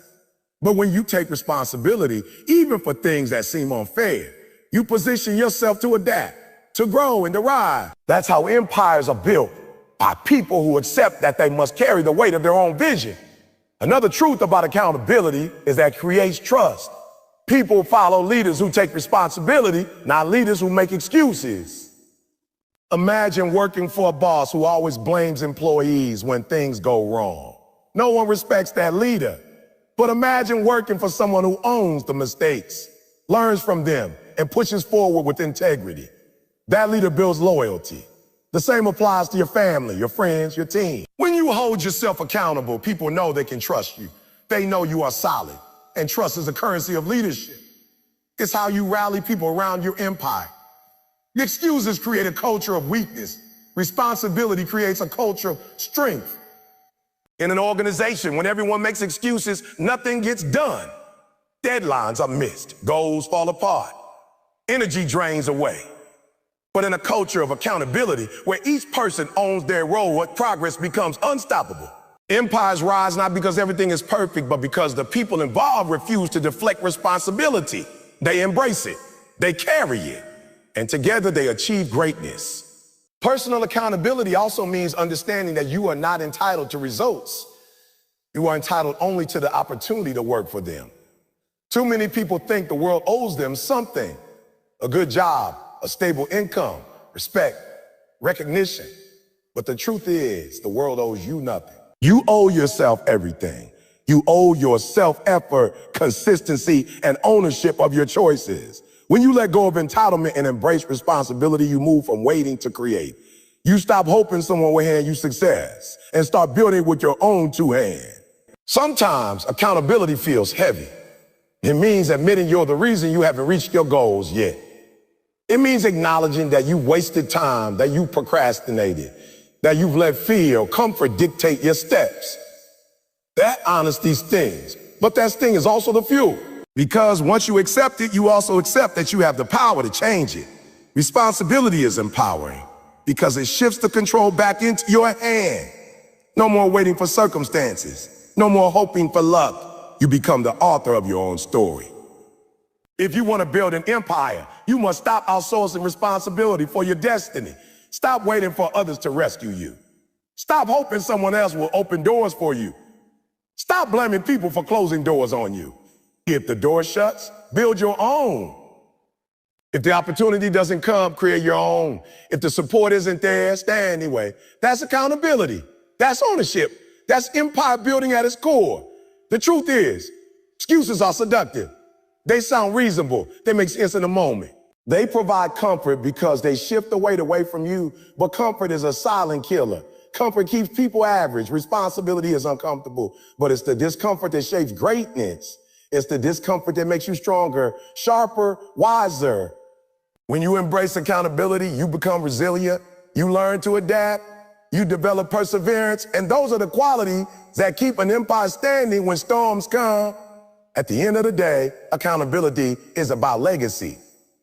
A: But when you take responsibility, even for things that seem unfair, you position yourself to adapt, to grow, and to rise. That's how empires are built, by people who accept that they must carry the weight of their own vision. Another truth about accountability is that it creates trust. People follow leaders who take responsibility, not leaders who make excuses. Imagine working for a boss who always blames employees when things go wrong. No one respects that leader. But imagine working for someone who owns the mistakes, learns from them, and pushes forward with integrity. That leader builds loyalty. The same applies to your family, your friends, your team. When you hold yourself accountable, people know they can trust you. They know you are solid, and trust is a currency of leadership. It's how you rally people around your empire. The excuses create a culture of weakness. Responsibility creates a culture of strength. In an organization, when everyone makes excuses, nothing gets done. Deadlines are missed, goals fall apart, energy drains away. But in a culture of accountability, where each person owns their role, progress becomes unstoppable. Empires rise not because everything is perfect, but because the people involved refuse to deflect responsibility. They embrace it, they carry it, and together they achieve greatness. Personal accountability also means understanding that you are not entitled to results. You are entitled only to the opportunity to work for them. Too many people think the world owes them something: a good job, a stable income, respect, recognition. But the truth is, the world owes you nothing. You owe yourself everything. You owe yourself effort, consistency, and ownership of your choices. When you let go of entitlement and embrace responsibility, you move from waiting to create. You stop hoping someone will hand you success and start building with your own two hands. Sometimes accountability feels heavy. It means admitting you're the reason you haven't reached your goals yet. It means acknowledging that you wasted time, that you procrastinated, that you've let fear or comfort dictate your steps. That honesty stings, but that sting is also the fuel. Because once you accept it, you also accept that you have the power to change it. Responsibility is empowering because it shifts the control back into your hand. No more waiting for circumstances. No more hoping for luck. You become the author of your own story. If you want to build an empire, you must stop outsourcing responsibility for your destiny. Stop waiting for others to rescue you. Stop hoping someone else will open doors for you. Stop blaming people for closing doors on you. If the door shuts, build your own. If the opportunity doesn't come, create your own. If the support isn't there, stay anyway. That's accountability. That's ownership. That's empire building at its core. The truth is, excuses are seductive. They sound reasonable. They make sense in a moment. They provide comfort because they shift the weight away from you, but comfort is a silent killer. Comfort keeps people average. Responsibility is uncomfortable, but it's the discomfort that shapes greatness. It's the discomfort that makes you stronger, sharper, wiser. When you embrace accountability, you become resilient, you learn to adapt, you develop perseverance, and those are the qualities that keep an empire standing when storms come. At the end of the day, accountability is about legacy.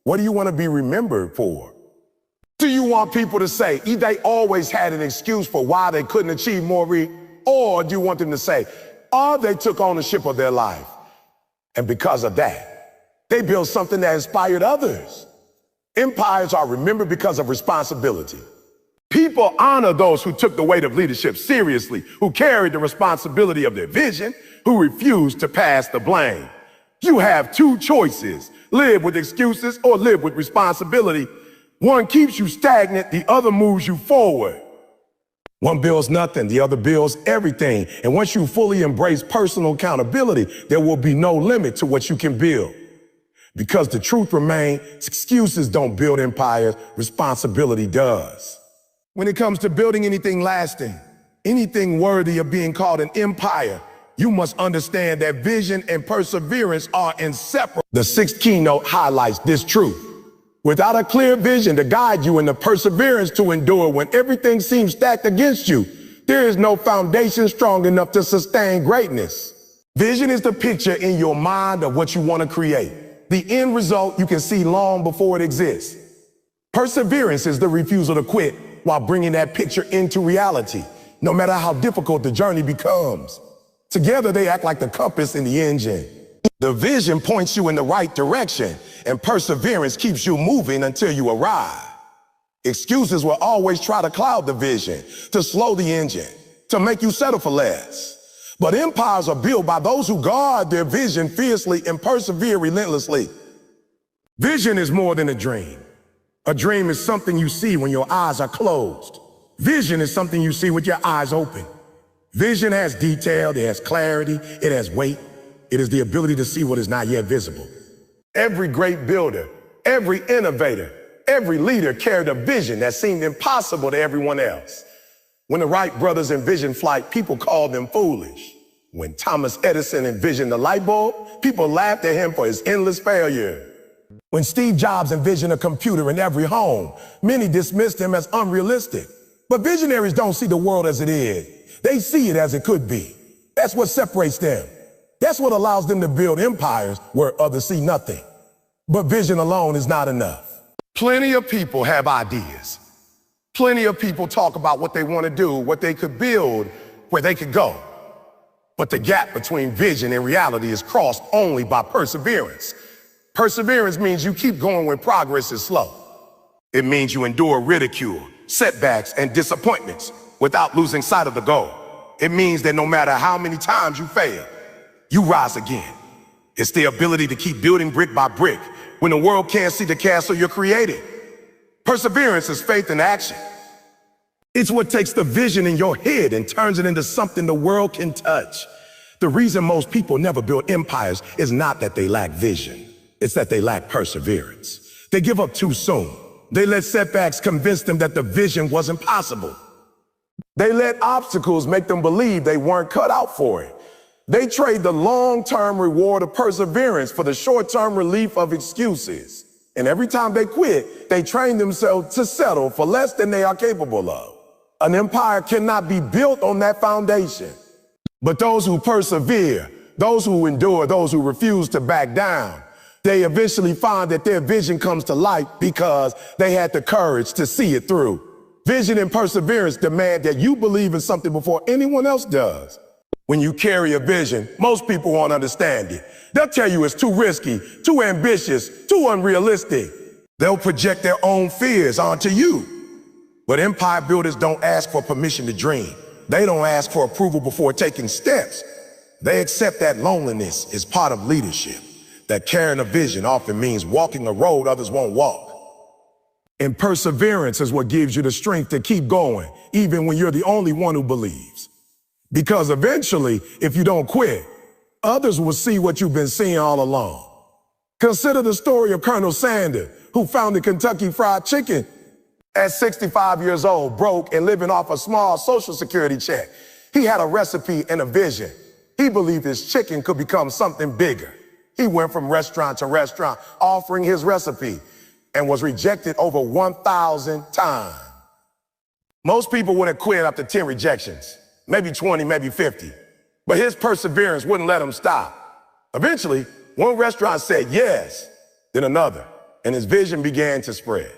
A: What do you want to be remembered for? Do you want people to say they always had an excuse for why they couldn't achieve more, or do you want them to say, they took ownership of their life, and because of that, they built something that inspired others? Empires are remembered because of responsibility. People honor those who took the weight of leadership seriously, who carried the responsibility of their vision, who refused to pass the blame. You have two choices: live with excuses or live with responsibility. One keeps you stagnant, the other moves you forward. One builds nothing, the other builds everything. And once you fully embrace personal accountability, there will be no limit to what you can build. Because the truth remains, excuses don't build empires, responsibility does. When it comes to building anything lasting, anything worthy of being called an empire, you must understand that vision and perseverance are inseparable. The sixth keynote highlights this truth. Without a clear vision to guide you and the perseverance to endure when everything seems stacked against you, there is no foundation strong enough to sustain greatness. Vision is the picture in your mind of what you want to create. The end result you can see long before it exists. Perseverance is the refusal to quit while bringing that picture into reality, no matter how difficult the journey becomes. Together, they act like the compass in the engine. The vision points you in the right direction, and perseverance keeps you moving until you arrive. Excuses will always try to cloud the vision, to slow the engine, to make you settle for less. But empires are built by those who guard their vision fiercely and persevere relentlessly. Vision is more than a dream. A dream is something you see when your eyes are closed. Vision is something you see with your eyes open. Vision has detail, it has clarity, it has weight. It is the ability to see what is not yet visible. Every great builder, every innovator, every leader carried a vision that seemed impossible to everyone else. When the Wright brothers envisioned flight, people called them foolish. When Thomas Edison envisioned the light bulb, people laughed at him for his endless failure. When Steve Jobs envisioned a computer in every home, many dismissed him as unrealistic. But visionaries don't see the world as it is. They see it as it could be. That's what separates them. That's what allows them to build empires where others see nothing. But vision alone is not enough. Plenty of people have ideas. Plenty of people talk about what they want to do, what they could build, where they could go. But the gap between vision and reality is crossed only by perseverance. Perseverance means you keep going when progress is slow. It means you endure ridicule, setbacks, and disappointments without losing sight of the goal. It means that no matter how many times you fail, you rise again. It's the ability to keep building brick by brick when the world can't see the castle you're creating. Perseverance is faith in action. It's what takes the vision in your head and turns it into something the world can touch. The reason most people never build empires is not that they lack vision. It's that they lack perseverance. They give up too soon. They let setbacks convince them that the vision wasn't possible. They let obstacles make them believe they weren't cut out for it. They trade the long-term reward of perseverance for the short-term relief of excuses. And every time they quit, they train themselves to settle for less than they are capable of. An empire cannot be built on that foundation. But those who persevere, those who endure, those who refuse to back down, they eventually find that their vision comes to life because they had the courage to see it through. Vision and perseverance demand that you believe in something before anyone else does. When you carry a vision, most people won't understand it. They'll tell you it's too risky, too ambitious, too unrealistic. They'll project their own fears onto you. But empire builders don't ask for permission to dream. They don't ask for approval before taking steps. They accept that loneliness is part of leadership, that carrying a vision often means walking a road others won't walk. And perseverance is what gives you the strength to keep going, even when you're the only one who believes. Because eventually, if you don't quit, others will see what you've been seeing all along. Consider the story of Colonel Sanders, who founded Kentucky Fried Chicken. At 65 years old, broke and living off a small Social Security check, he had a recipe and a vision. He believed his chicken could become something bigger. He went from restaurant to restaurant offering his recipe and was rejected over 1,000 times. Most people wouldn't quit after 10 rejections, maybe 20, maybe 50. But his perseverance wouldn't let him stop. Eventually, one restaurant said yes, then another, and his vision began to spread.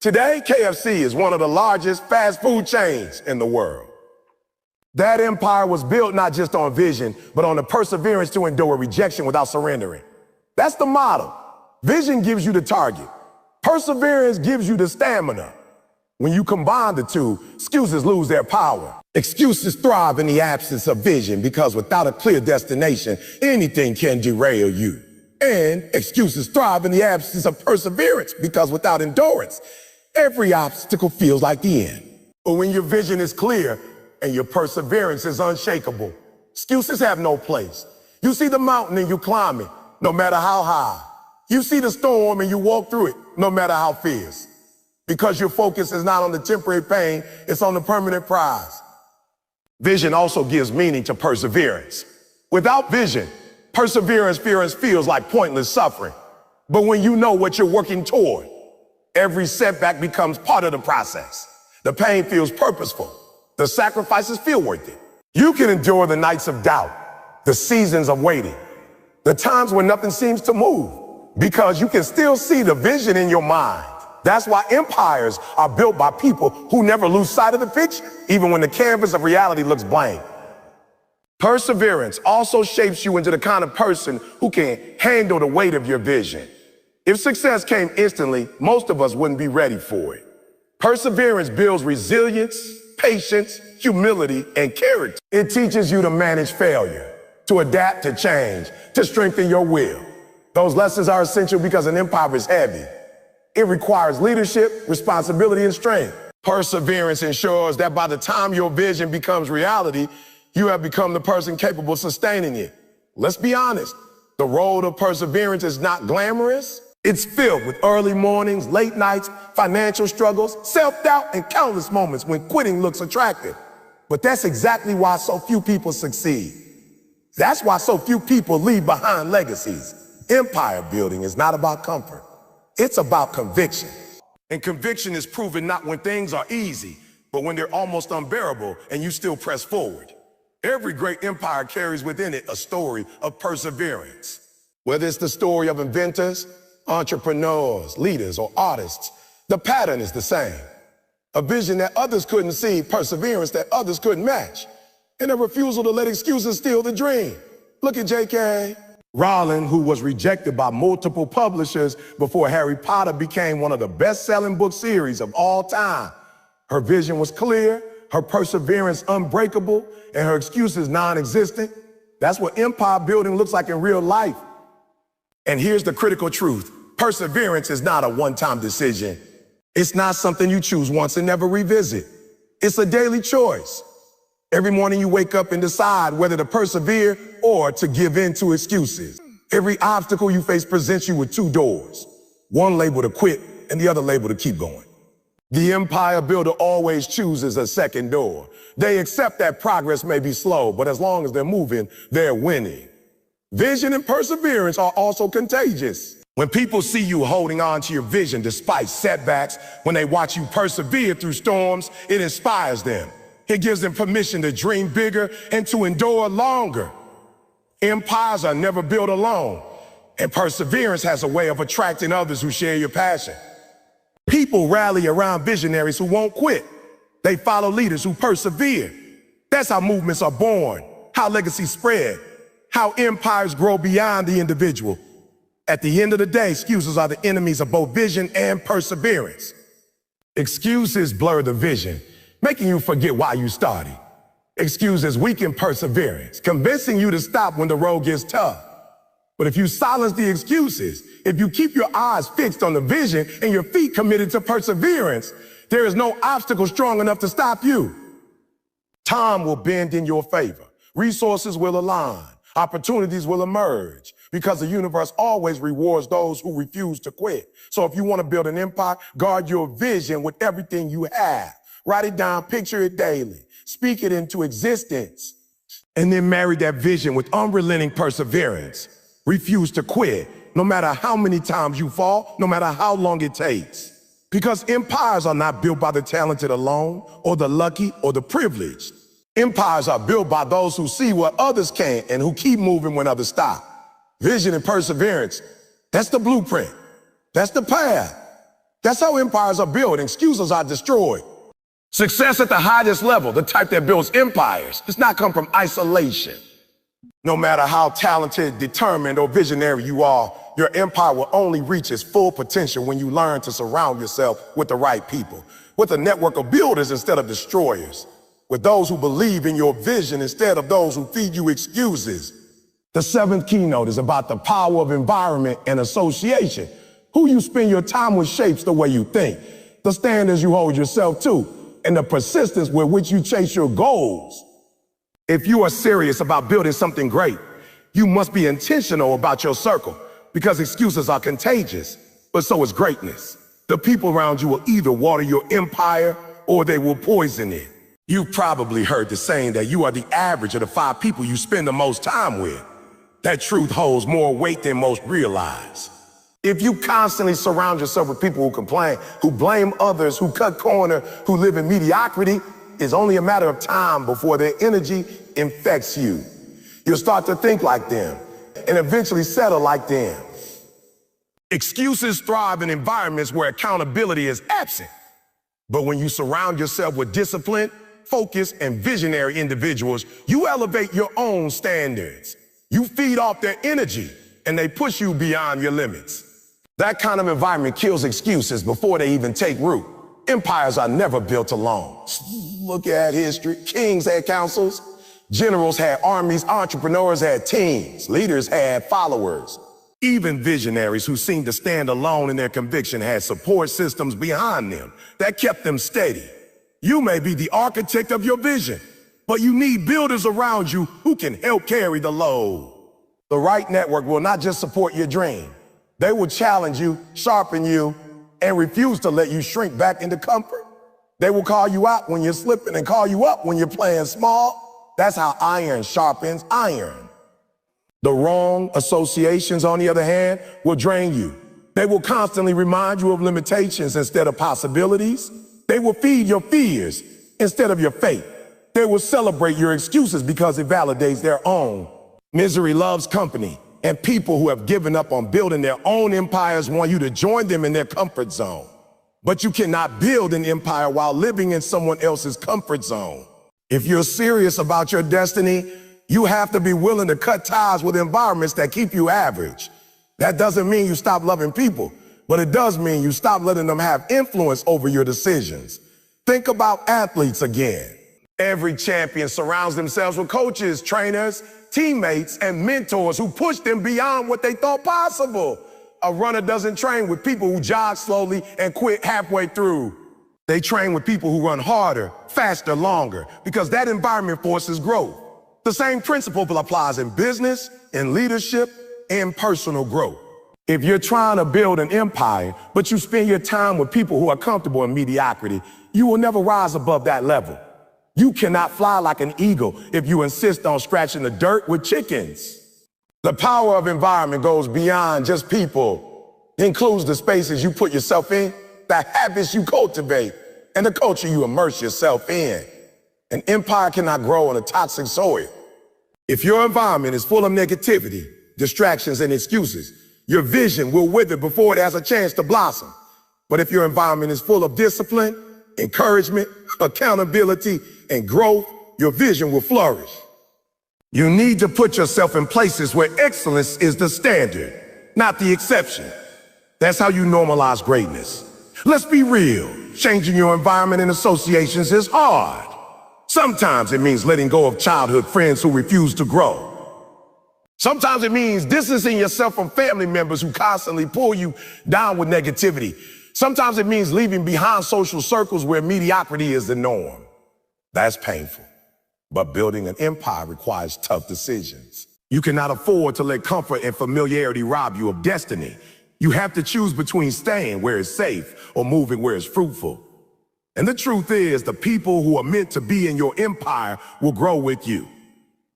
A: Today, KFC is one of the largest fast food chains in the world. That empire was built not just on vision, but on the perseverance to endure rejection without surrendering. That's the model. Vision gives you the target. Perseverance gives you the stamina. When you combine the two, excuses lose their power. Excuses thrive in the absence of vision because without a clear destination, anything can derail you. And excuses thrive in the absence of perseverance because without endurance, every obstacle feels like the end. But when your vision is clear and your perseverance is unshakable, excuses have no place. You see the mountain and you climb it, no matter how high. You see the storm and you walk through it, no matter how fierce. Because your focus is not on the temporary pain, it's on the permanent prize. Vision also gives meaning to perseverance. Without vision, perseverance feels like pointless suffering. But when you know what you're working toward, every setback becomes part of the process. The pain feels purposeful. The sacrifices feel worth it. You can endure the nights of doubt, the seasons of waiting, the times when nothing seems to move, because you can still see the vision in your mind. That's why empires are built by people who never lose sight of the picture, even when the canvas of reality looks blank. Perseverance also shapes you into the kind of person who can handle the weight of your vision. If success came instantly, most of us wouldn't be ready for it. Perseverance builds resilience, patience, humility, and character. It teaches you to manage failure, to adapt to change, to strengthen your will. Those lessons are essential because an empire is heavy. It requires leadership, responsibility, and strength. Perseverance ensures that by the time your vision becomes reality, you have become the person capable of sustaining it. Let's be honest, the road of perseverance is not glamorous. It's filled with early mornings, late nights, financial struggles, self-doubt, and countless moments when quitting looks attractive. But that's exactly why so few people succeed. That's why so few people leave behind legacies. Empire building is not about comfort. It's about conviction. And conviction is proven not when things are easy, but when they're almost unbearable and you still press forward. Every great empire carries within it a story of perseverance. Whether it's the story of inventors, entrepreneurs, leaders, or artists, the pattern is the same. A vision that others couldn't see, perseverance that others couldn't match, and a refusal to let excuses steal the dream. Look at J.K. Rowling, who was rejected by multiple publishers before Harry Potter became one of the best-selling book series of all time. Her vision was clear, her perseverance unbreakable, and her excuses non-existent. That's what empire building looks like in real life. And here's the critical truth. Perseverance is not a one-time decision. It's not something you choose once and never revisit. It's a daily choice. Every morning you wake up and decide whether to persevere or to give in to excuses. Every obstacle you face presents you with two doors, one labeled to quit and the other labeled to keep going. The empire builder always chooses a second door. They accept that progress may be slow, but as long as they're moving, they're winning. Vision and perseverance are also contagious. When people see you holding on to your vision despite setbacks, when they watch you persevere through storms, it inspires them. It gives them permission to dream bigger and to endure longer. Empires are never built alone, and perseverance has a way of attracting others who share your passion. People rally around visionaries who won't quit. They follow leaders who persevere. That's how movements are born, how legacies spread, how empires grow beyond the individual. At the end of the day, excuses are the enemies of both vision and perseverance. Excuses blur the vision, making you forget why you started. Excuses weaken perseverance, convincing you to stop when the road gets tough. But if you silence the excuses, if you keep your eyes fixed on the vision and your feet committed to perseverance, there is no obstacle strong enough to stop you. Time will bend in your favor. Resources will align. Opportunities will emerge because the universe always rewards those who refuse to quit. So if you want to build an empire, guard your vision with everything you have. Write it down, picture it daily, speak it into existence, and then marry that vision with unrelenting perseverance. Refuse to quit, no matter how many times you fall, no matter how long it takes. Because empires are not built by the talented alone, or the lucky, or the privileged. Empires are built by those who see what others can't and who keep moving when others stop. Vision and perseverance, that's the blueprint. That's the path. That's how empires are built. Excuses are destroyed. Success at the highest level, the type that builds empires, does not come from isolation. No matter how talented, determined, or visionary you are, your empire will only reach its full potential when you learn to surround yourself with the right people, with a network of builders instead of destroyers, with those who believe in your vision instead of those who feed you excuses. The seventh keynote is about the power of environment and association. Who you spend your time with shapes the way you think, the standards you hold yourself to, and the persistence with which you chase your goals. If you are serious about building something great, you must be intentional about your circle, because excuses are contagious, but so is greatness. The people around you will either water your empire or they will poison it. You've probably heard the saying that you are the average of the 5 people you spend the most time with. That truth holds more weight than most realize. If you constantly surround yourself with people who complain, who blame others, who cut corner, who live in mediocrity, it's only a matter of time before their energy infects you. You'll start to think like them and eventually settle like them. Excuses thrive in environments where accountability is absent. But when you surround yourself with disciplined, focused, and visionary individuals, you elevate your own standards. You feed off their energy and they push you beyond your limits. That kind of environment kills excuses before they even take root. Empires are never built alone. Look at history. Kings had councils. Generals had armies. Entrepreneurs had teams. Leaders had followers. Even visionaries who seemed to stand alone in their conviction had support systems behind them that kept them steady. You may be the architect of your vision, but you need builders around you who can help carry the load. The right network will not just support your dream. They will challenge you, sharpen you, and refuse to let you shrink back into comfort. They will call you out when you're slipping and call you up when you're playing small. That's how iron sharpens iron. The wrong associations, on the other hand, will drain you. They will constantly remind you of limitations instead of possibilities. They will feed your fears instead of your faith. They will celebrate your excuses because it validates their own. Misery loves company. And people who have given up on building their own empires want you to join them in their comfort zone. But you cannot build an empire while living in someone else's comfort zone. If you're serious about your destiny, you have to be willing to cut ties with environments that keep you average. That doesn't mean you stop loving people, but it does mean you stop letting them have influence over your decisions. Think about athletes again. Every champion surrounds themselves with coaches, trainers, teammates, and mentors who push them beyond what they thought possible. A runner doesn't train with people who jog slowly and quit halfway through. They train with people who run harder, faster, longer, because that environment forces growth. The same principle applies in business, in leadership, and personal growth. If you're trying to build an empire, but you spend your time with people who are comfortable in mediocrity, you will never rise above that level. You cannot fly like an eagle if you insist on scratching the dirt with chickens. The power of environment goes beyond just people. It includes the spaces you put yourself in, the habits you cultivate, and the culture you immerse yourself in. An empire cannot grow on a toxic soil. If your environment is full of negativity, distractions, and excuses, your vision will wither before it has a chance to blossom. But if your environment is full of discipline, encouragement, accountability, and growth, your vision will flourish. You need to put yourself in places where excellence is the standard, not the exception. That's how you normalize greatness. Let's be real. Changing your environment and associations is hard. Sometimes it means letting go of childhood friends who refuse to grow. Sometimes it means distancing yourself from family members who constantly pull you down with negativity. Sometimes it means leaving behind social circles where mediocrity is the norm. That's painful. But building an empire requires tough decisions. You cannot afford to let comfort and familiarity rob you of destiny. You have to choose between staying where it's safe or moving where it's fruitful. And the truth is, the people who are meant to be in your empire will grow with you.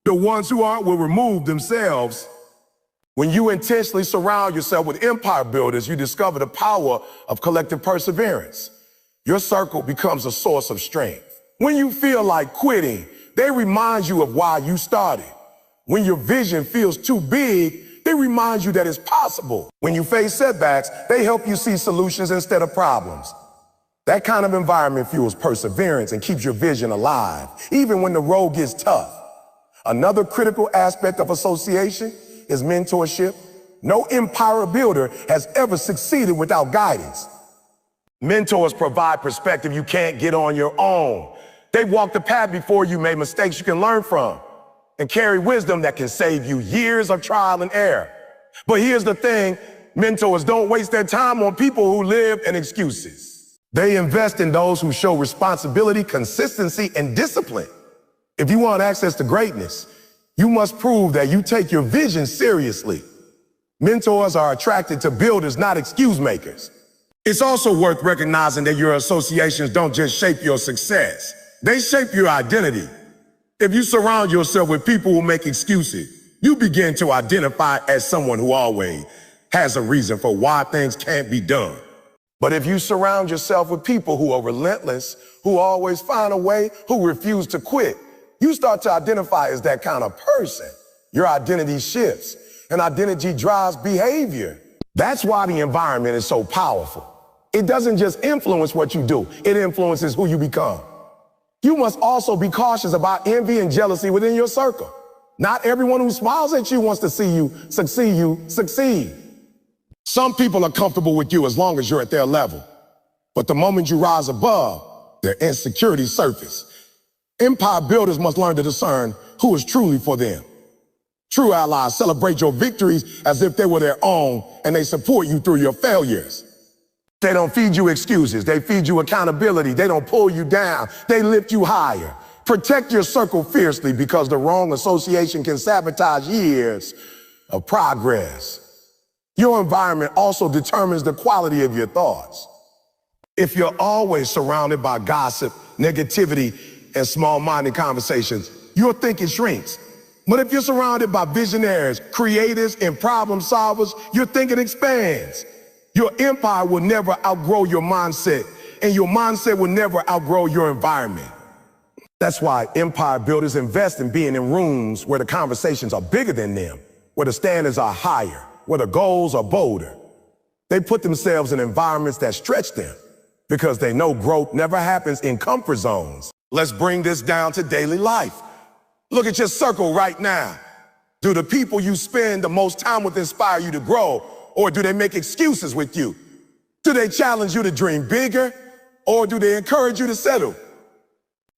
A: The ones who aren't will remove themselves. When you intentionally surround yourself with empire builders, you discover the power of collective perseverance. Your circle becomes a source of strength. When you feel like quitting, they remind you of why you started. When your vision feels too big, they remind you that it's possible. When you face setbacks, they help you see solutions instead of problems. That kind of environment fuels perseverance and keeps your vision alive, even when the road gets tough. Another critical aspect of association is mentorship. No empire builder has ever succeeded without guidance. Mentors provide perspective you can't get on your own. They walk the path before you, made mistakes you can learn from, and carry wisdom that can save you years of trial and error. But here's the thing, mentors don't waste their time on people who live in excuses. They invest in those who show responsibility, consistency, and discipline. If you want access to greatness, you must prove that you take your vision seriously. Mentors are attracted to builders, not excuse makers. It's also worth recognizing that your associations don't just shape your success. They shape your identity. If you surround yourself with people who make excuses, you begin to identify as someone who always has a reason for why things can't be done. But if you surround yourself with people who are relentless, who always find a way, who refuse to quit, you start to identify as that kind of person. Your identity shifts, and identity drives behavior. That's why the environment is so powerful. It doesn't just influence what you do, it influences who you become. You must also be cautious about envy and jealousy within your circle. Not everyone who smiles at you wants to see you succeed. Some people are comfortable with you as long as you're at their level. But the moment you rise above, their insecurities surface. Empire builders must learn to discern who is truly for them. True allies celebrate your victories as if they were their own, and they support you through your failures. They don't feed you excuses. They feed you accountability. They don't pull you down. They lift you higher. Protect your circle fiercely, because the wrong association can sabotage years of progress. Your environment also determines the quality of your thoughts. If you're always surrounded by gossip, negativity, and small-minded conversations, your thinking shrinks. But if you're surrounded by visionaries, creators, and problem solvers, your thinking expands. Your empire will never outgrow your mindset, and your mindset will never outgrow your environment. That's why empire builders invest in being in rooms where the conversations are bigger than them. where the standards are higher, where the goals are bolder. They put themselves in environments that stretch them because they know growth never happens in comfort zones. Let's bring this down to daily life. Look at your circle right now. Do the people you spend the most time with inspire you to grow, or do they make excuses with you? Do they challenge you to dream bigger, or do they encourage you to settle?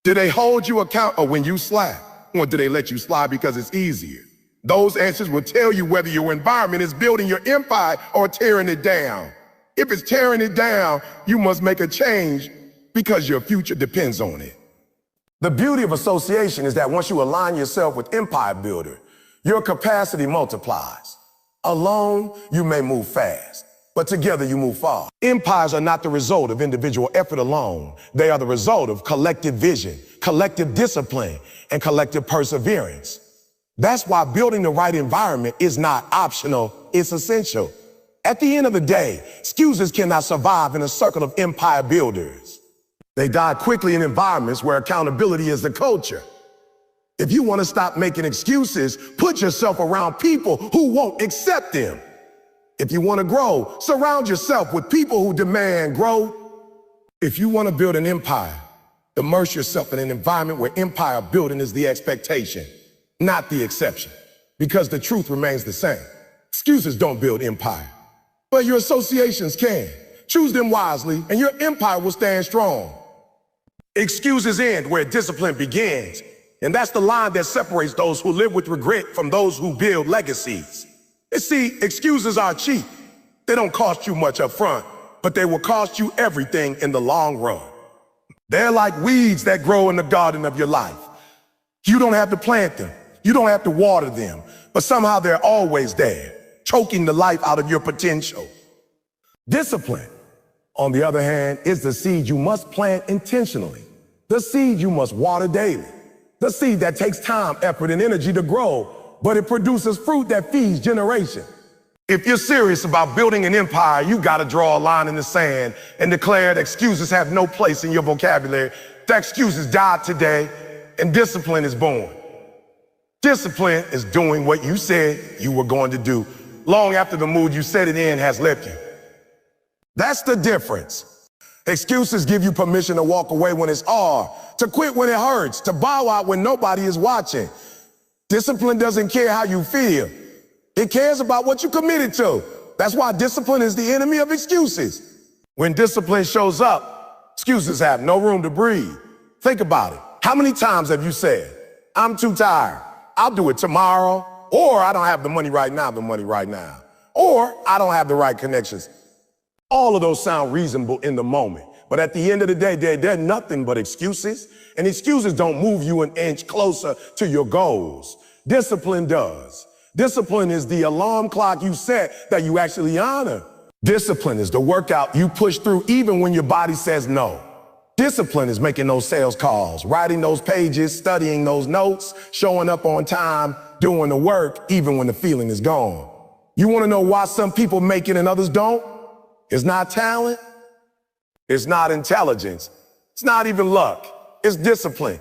A: Do they hold you accountable when you slack, or do they let you slide because it's easier? Those answers will tell you whether your environment is building your empire or tearing it down. If it's tearing it down, you must make a change because your future depends on it. The beauty of association is that once you align yourself with empire builder, your capacity multiplies. Alone, you may move fast, but together you move far. Empires are not the result of individual effort alone. They are the result of collective vision, collective discipline, and collective perseverance. That's why building the right environment is not optional, it's essential. At the end of the day, excuses cannot survive in a circle of empire builders. They die quickly in environments where accountability is the culture. If you want to stop making excuses, put yourself around people who won't accept them. If you want to grow, surround yourself with people who demand growth. If you want to build an empire, immerse yourself in an environment where empire building is the expectation, not the exception, because the truth remains the same. Excuses don't build empire, but your associations can. Choose them wisely, and your empire will stand strong. Excuses end where discipline begins, and that's the line that separates those who live with regret from those who build legacies. You see, excuses are cheap. They don't cost you much up front, but they will cost you everything in the long run. They're like weeds that grow in the garden of your life. You don't have to plant them. You don't have to water them, but somehow they're always there, choking the life out of your potential. Discipline, on the other hand, is the seed you must plant intentionally, the seed you must water daily, the seed that takes time, effort, and energy to grow, but it produces fruit that feeds generations. If you're serious about building an empire, you gotta draw a line in the sand and declare that excuses have no place in your vocabulary. The excuses died today, and discipline is born. Discipline is doing what you said you were going to do long after the mood you set it in has left you. That's the difference. Excuses give you permission to walk away when it's hard, to quit when it hurts, to bow out when nobody is watching. Discipline doesn't care how you feel. It cares about what you committed to. That's why discipline is the enemy of excuses. When discipline shows up, excuses have no room to breathe. Think about it. How many times have you said, I'm too tired, I'll do it tomorrow, or I don't have the money right now, or I don't have the right connections? All of those sound reasonable in the moment, but at the end of the day, they're nothing but excuses, and excuses don't move you an inch closer to your goals. Discipline does. Discipline is the alarm clock you set that you actually honor. Discipline is the workout you push through even when your body says no. Discipline is making those sales calls, writing those pages, studying those notes, showing up on time, doing the work even when the feeling is gone. You want to know why some people make it and others don't? It's not talent. It's not intelligence. It's not even luck. It's discipline.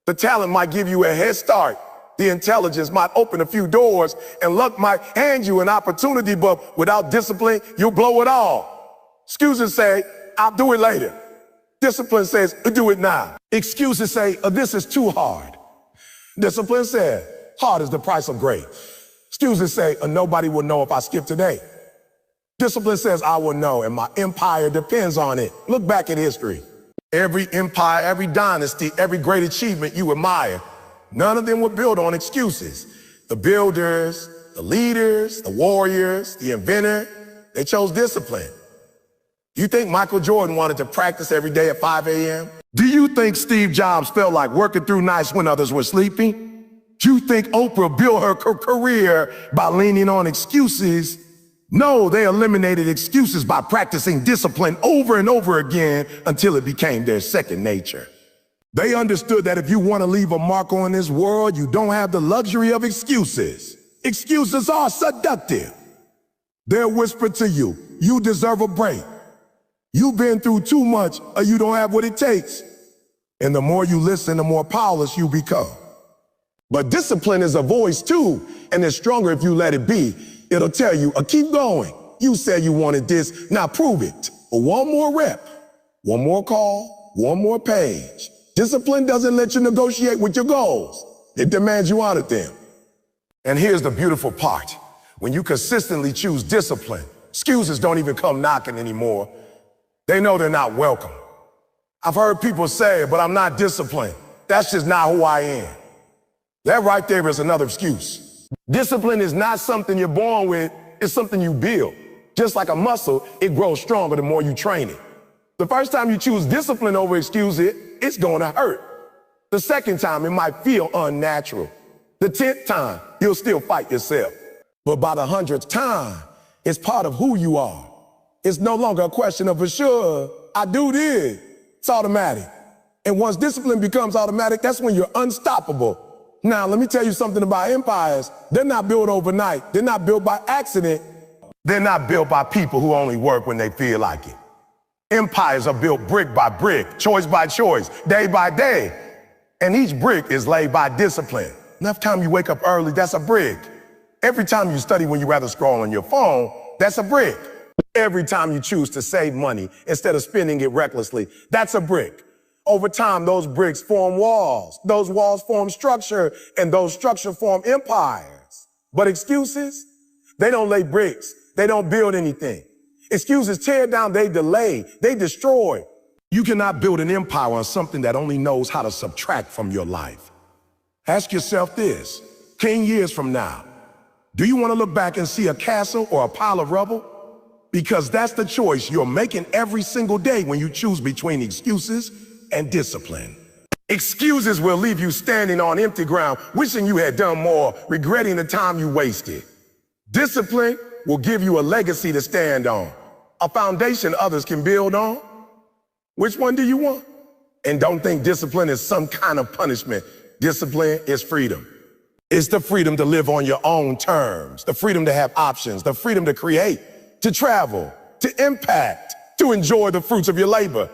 A: The talent might give you a head start. The intelligence might open a few doors, and luck might hand you an opportunity, but without discipline, you'll blow it all. Excuses say, I'll do it later. Discipline says, do it now. Excuses say, this is too hard. Discipline says, hard is the price of great. Excuses say, nobody will know if I skip today. Discipline says, I will know, and my empire depends on it. Look back at history. Every empire, every dynasty, every great achievement you admire, none of them were built on excuses. The builders, the leaders, the warriors, the inventor, they chose discipline. You think Michael Jordan wanted to practice every day at 5 a.m.? Do you think Steve Jobs felt like working through nights when others were sleeping? Do you think Oprah built her career by leaning on excuses? No, they eliminated excuses by practicing discipline over and over again until it became their second nature. They understood that if you want to leave a mark on this world, you don't have the luxury of excuses. Excuses are seductive. They'll whisper to you, you deserve a break. You've been through too much, or you don't have what it takes. And the more you listen, the more powerless you become. But discipline is a voice too, and it's stronger if you let it be. It'll tell you, keep going. You said you wanted this, now prove it. Or one more rep, one more call, one more page. Discipline doesn't let you negotiate with your goals. It demands you honor them. And here's the beautiful part. When you consistently choose discipline, excuses don't even come knocking anymore. They know they're not welcome. I've heard people say, but I'm not disciplined. That's just not who I am. That right there is another excuse. Discipline is not something you're born with, it's something you build. Just like a muscle, it grows stronger the more you train it. The first time you choose discipline over excuse it's gonna hurt. The second time, it might feel unnatural. The 10th time, you'll still fight yourself. But by the 100th time, it's part of who you are. It's no longer a question of for sure, I do this. It's automatic. And once discipline becomes automatic, that's when you're unstoppable. Now, let me tell you something about empires. They're not built overnight. They're not built by accident. They're not built by people who only work when they feel like it. Empires are built brick by brick, choice by choice, day by day. And each brick is laid by discipline. Enough time you wake up early, that's a brick. Every time you study when you rather scroll on your phone, that's a brick. Every time you choose to save money instead of spending it recklessly, that's a brick. Over time, those bricks form walls. Those walls form structure, and those structures form empires. But excuses, they don't lay bricks. They don't build anything. Excuses tear down, they delay, they destroy. You cannot build an empire on something that only knows how to subtract from your life. Ask yourself this, 10 years from now, do you want to look back and see a castle or a pile of rubble? Because that's the choice you're making every single day when you choose between excuses and discipline. Excuses will leave you standing on empty ground, wishing you had done more, regretting the time you wasted. Discipline will give you a legacy to stand on, a foundation others can build on. Which one do you want? And don't think discipline is some kind of punishment. Discipline is freedom. It's the freedom to live on your own terms, the freedom to have options, the freedom to create, to travel, to impact, to enjoy the fruits of your labor.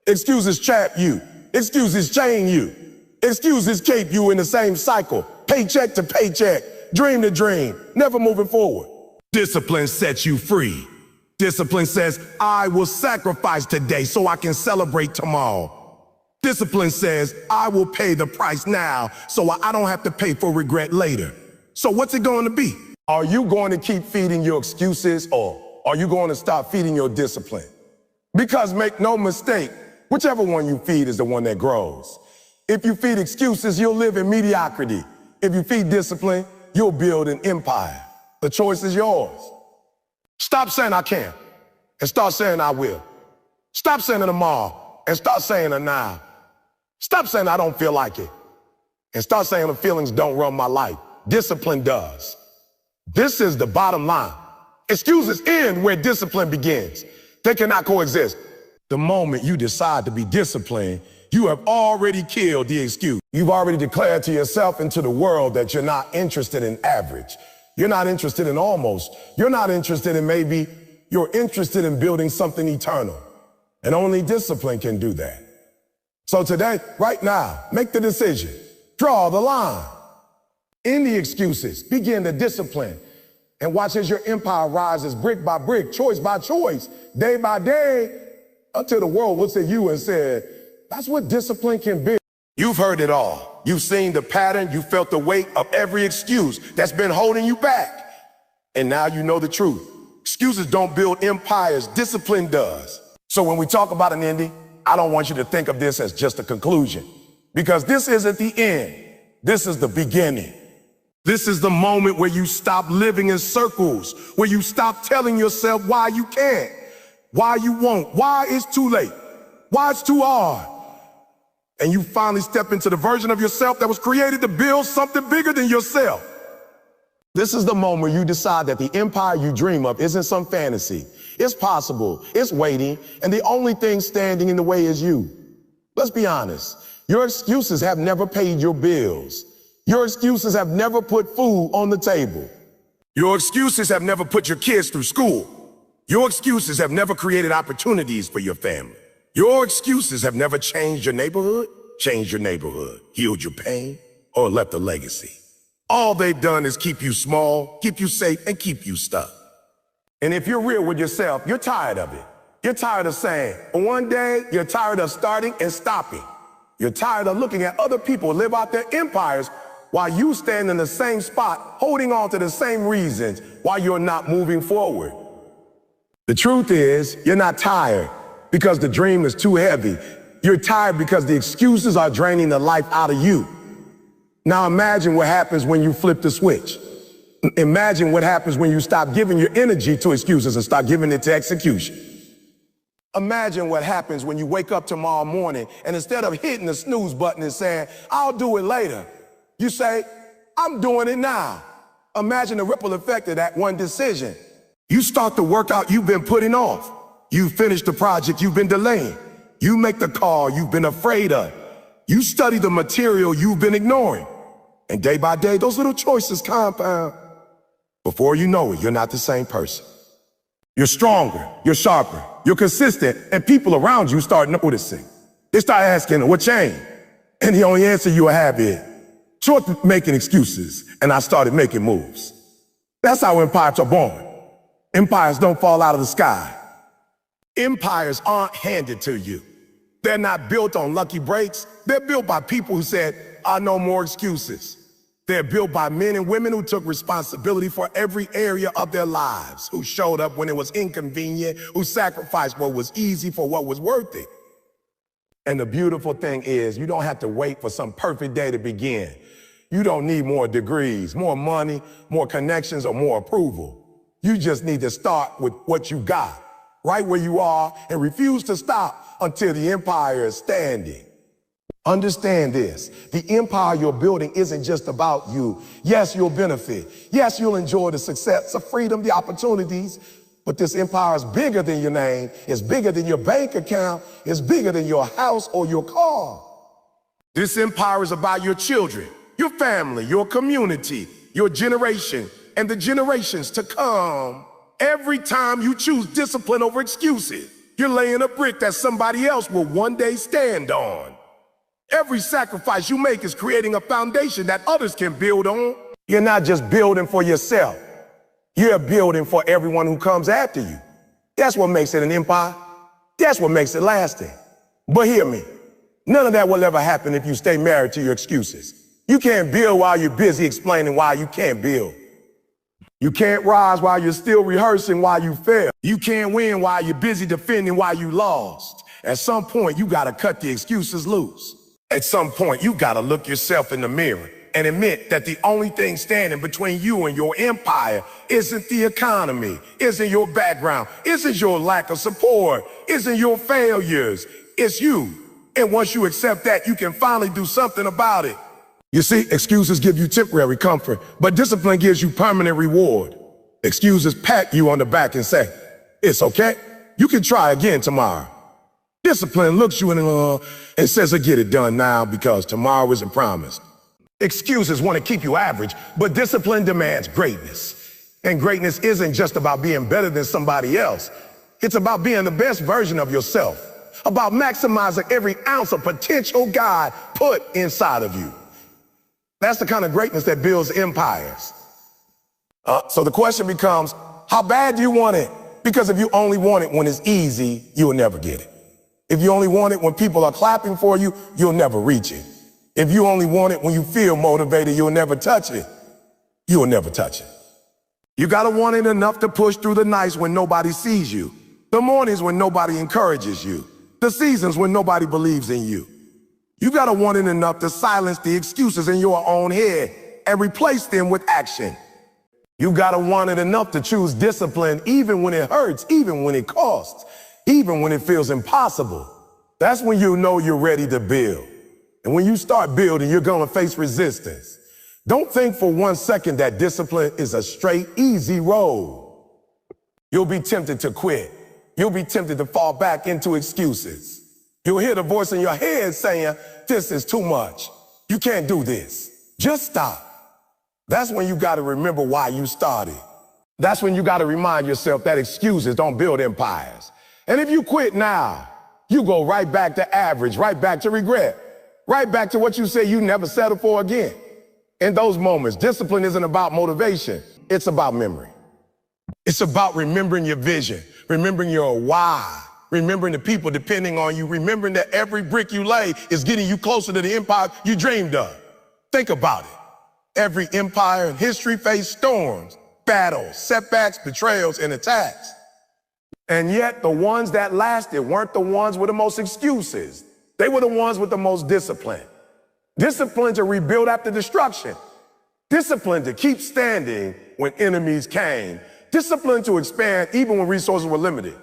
A: Excuses trap you. Excuses chain you. Excuses keep you in the same cycle, paycheck to paycheck, dream to dream, never moving forward. Discipline sets you free. Discipline says, I will sacrifice today so I can celebrate tomorrow. Discipline says, I will pay the price now so I don't have to pay for regret later. So what's it going to be? Are you going to keep feeding your excuses, or are you going to stop feeding your discipline? Because make no mistake, whichever one you feed is the one that grows. If you feed excuses, you'll live in mediocrity. If you feed discipline, you'll build an empire. The choice is yours. Stop saying I can and start saying I will. Stop saying tomorrow and start saying a now. Stop saying I don't feel like it and start saying the feelings don't run my life. Discipline does. This is the bottom line. Excuses end where discipline begins. They cannot coexist. The moment you decide to be disciplined, you have already killed the excuse. You've already declared to yourself and to the world that you're not interested in average. You're not interested in almost. You're not interested in maybe. You're interested in building something eternal. And only discipline can do that. So today, right now, make the decision. Draw the line. End the excuses. Begin the discipline. And watch as your empire rises brick by brick, choice by choice, day by day, until the world looks at you and said, that's what discipline can be. You've heard it all. You've seen the pattern. You felt the weight of every excuse that's been holding you back. And now you know the truth. Excuses don't build empires. Discipline does. So when we talk about an ending, I don't want you to think of this as just a conclusion, because this isn't the end. This is the beginning. This is the moment where you stop living in circles, where you stop telling yourself why you can't, why you won't, why it's too late, why it's too hard. And you finally step into the version of yourself that was created to build something bigger than yourself. This is the moment you decide that the empire you dream of isn't some fantasy. It's possible, it's waiting, and the only thing standing in the way is you. Let's be honest. Your excuses have never paid your bills. Your excuses have never put food on the table. Your excuses have never put your kids through school. Your excuses have never created opportunities for your family. Your excuses have never changed your neighborhood, healed your pain, or left a legacy. All they've done is keep you small, keep you safe, and keep you stuck. And if you're real with yourself, you're tired of it. You're tired of saying, one day, you're tired of starting and stopping. You're tired of looking at other people live out their empires while you stand in the same spot, holding on to the same reasons why you're not moving forward. The truth is, you're not tired because the dream is too heavy. You're tired because the excuses are draining the life out of you. Now imagine what happens when you flip the switch. Imagine what happens when you stop giving your energy to excuses and start giving it to execution. Imagine what happens when you wake up tomorrow morning and instead of hitting the snooze button and saying, I'll do it later, you say, I'm doing it now. Imagine the ripple effect of that one decision. You start the workout you've been putting off. You finish the project you've been delaying. You make the call you've been afraid of. You study the material you've been ignoring. And day by day, those little choices compound. Before you know it, you're not the same person. You're stronger, you're sharper, you're consistent, and people around you start noticing. They start asking, what changed? And the only answer you have is, short making excuses, and I started making moves. That's how empires are born. Empires don't fall out of the sky. Empires aren't handed to you. They're not built on lucky breaks. They're built by people who said, no more excuses. They're built by men and women who took responsibility for every area of their lives, who showed up when it was inconvenient, who sacrificed what was easy for what was worth it. And the beautiful thing is, you don't have to wait for some perfect day to begin. You don't need more degrees, more money, more connections, or more approval. You just need to start with what you got, right where you are, and refuse to stop until the empire is standing. Understand this, the empire you're building isn't just about you. Yes, you'll benefit. Yes, you'll enjoy the success, the freedom, the opportunities, but this empire is bigger than your name, it's bigger than your bank account, it's bigger than your house or your car. This empire is about your children, your family, your community, your generation, and the generations to come. Every time you choose discipline over excuses, you're laying a brick that somebody else will one day stand on. Every sacrifice you make is creating a foundation that others can build on. You're not just building for yourself. You're building for everyone who comes after you. That's what makes it an empire. That's what makes it lasting. But hear me, none of that will ever happen if you stay married to your excuses. You can't build while you're busy explaining why you can't build. You can't rise while you're still rehearsing why you failed. You can't win while you're busy defending why you lost. At some point, you gotta cut the excuses loose. At some point, you gotta look yourself in the mirror and admit that the only thing standing between you and your empire isn't the economy, isn't your background, isn't your lack of support, isn't your failures, it's you. And once you accept that, you can finally do something about it. You see, excuses give you temporary comfort, but discipline gives you permanent reward. Excuses pat you on the back and say, it's okay, you can try again tomorrow. Discipline looks you in and says, get it done now because tomorrow isn't promised. Excuses want to keep you average, but discipline demands greatness. And greatness isn't just about being better than somebody else. It's about being the best version of yourself, about maximizing every ounce of potential God put inside of you. That's the kind of greatness that builds empires. So the question becomes, how bad do you want it? Because if you only want it when it's easy, you'll never get it. If you only want it when people are clapping for you, you'll never reach it. If you only want it when you feel motivated, you'll never touch it. You'll never touch it. You gotta want it enough to push through the nights when nobody sees you, the mornings when nobody encourages you, the seasons when nobody believes in you. You gotta want it enough to silence the excuses in your own head and replace them with action. You gotta want it enough to choose discipline even when it hurts, even when it costs, even when it feels impossible. That's when you know you're ready to build. And when you start building, you're gonna face resistance. Don't think for 1 second that discipline is a straight, easy road. You'll be tempted to quit. You'll be tempted to fall back into excuses. You'll hear the voice in your head saying, this is too much. You can't do this. Just stop. That's when you gotta remember why you started. That's when you gotta remind yourself that excuses don't build empires. And if you quit now, you go right back to average, right back to regret, right back to what you say you never settle for again. In those moments, discipline isn't about motivation. It's about memory. It's about remembering your vision, remembering your why, remembering the people depending on you, remembering that every brick you lay is getting you closer to the empire you dreamed of. Think about it. Every empire in history faced storms, battles, setbacks, betrayals, and attacks. And yet the ones that lasted weren't the ones with the most excuses. They were the ones with the most discipline. Discipline to rebuild after destruction. Discipline to keep standing when enemies came. Discipline to expand even when resources were limited.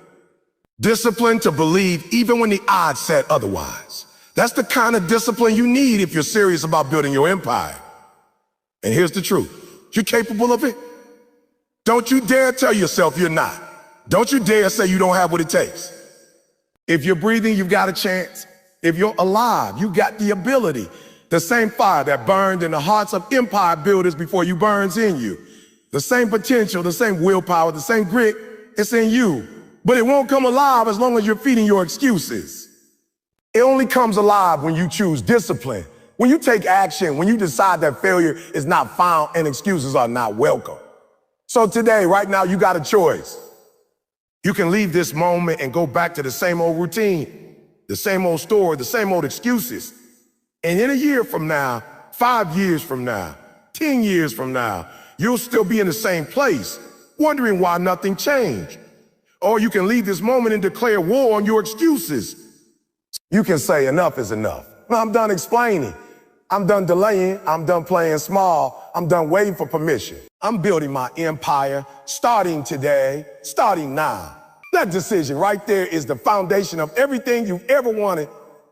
A: Discipline to believe even when the odds said otherwise. That's the kind of discipline you need if you're serious about building your empire. And here's the truth. You're capable of it. Don't you dare tell yourself you're not. Don't you dare say you don't have what it takes. If you're breathing, you've got a chance. If you're alive, you got the ability. The same fire that burned in the hearts of empire builders before you burns in you. The same potential, the same willpower, the same grit, it's in you. But it won't come alive as long as you're feeding your excuses. It only comes alive when you choose discipline, when you take action, when you decide that failure is not found and excuses are not welcome. So today, right now, you got a choice. You can leave this moment and go back to the same old routine, the same old story, the same old excuses. And in a year from now, 5 years from now, 10 years from now, you'll still be in the same place, wondering why nothing changed. Or you can leave this moment and declare war on your excuses. You can say enough is enough. I'm done explaining. I'm done delaying. I'm done playing small. I'm done waiting for permission. I'm building my empire, starting today, starting now. That decision right there is the foundation of everything you've ever wanted.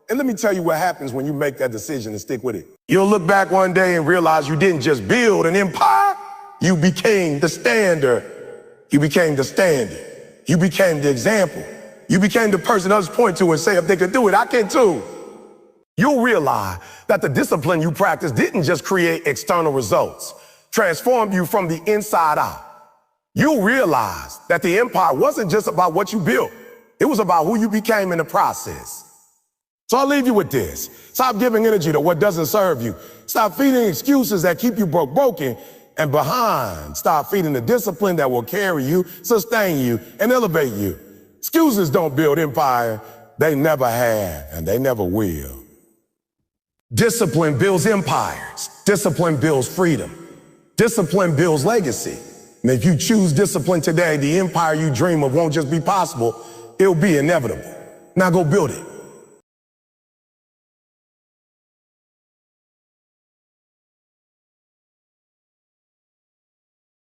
A: And let me tell you what happens when you make that decision and stick with it. You'll look back one day and realize you didn't just build an empire, you became the standard. You became the standard. You became the example. You became the person others point to and say, if they could do it, I can too. You'll realize that the discipline you practice didn't just create external results, transformed you from the inside out. You'll realize that the empire wasn't just about what you built. It was about who you became in the process. So I'll leave you with this. Stop giving energy to what doesn't serve you. Stop feeding excuses that keep you broken and behind. Stop feeding the discipline that will carry you, sustain you, and elevate you. Excuses don't build empire. They never have, and they never will. Discipline builds empires. Discipline builds freedom. Discipline builds legacy. And if you choose discipline today, the empire you dream of won't just be possible, it'll be inevitable. Now go build it.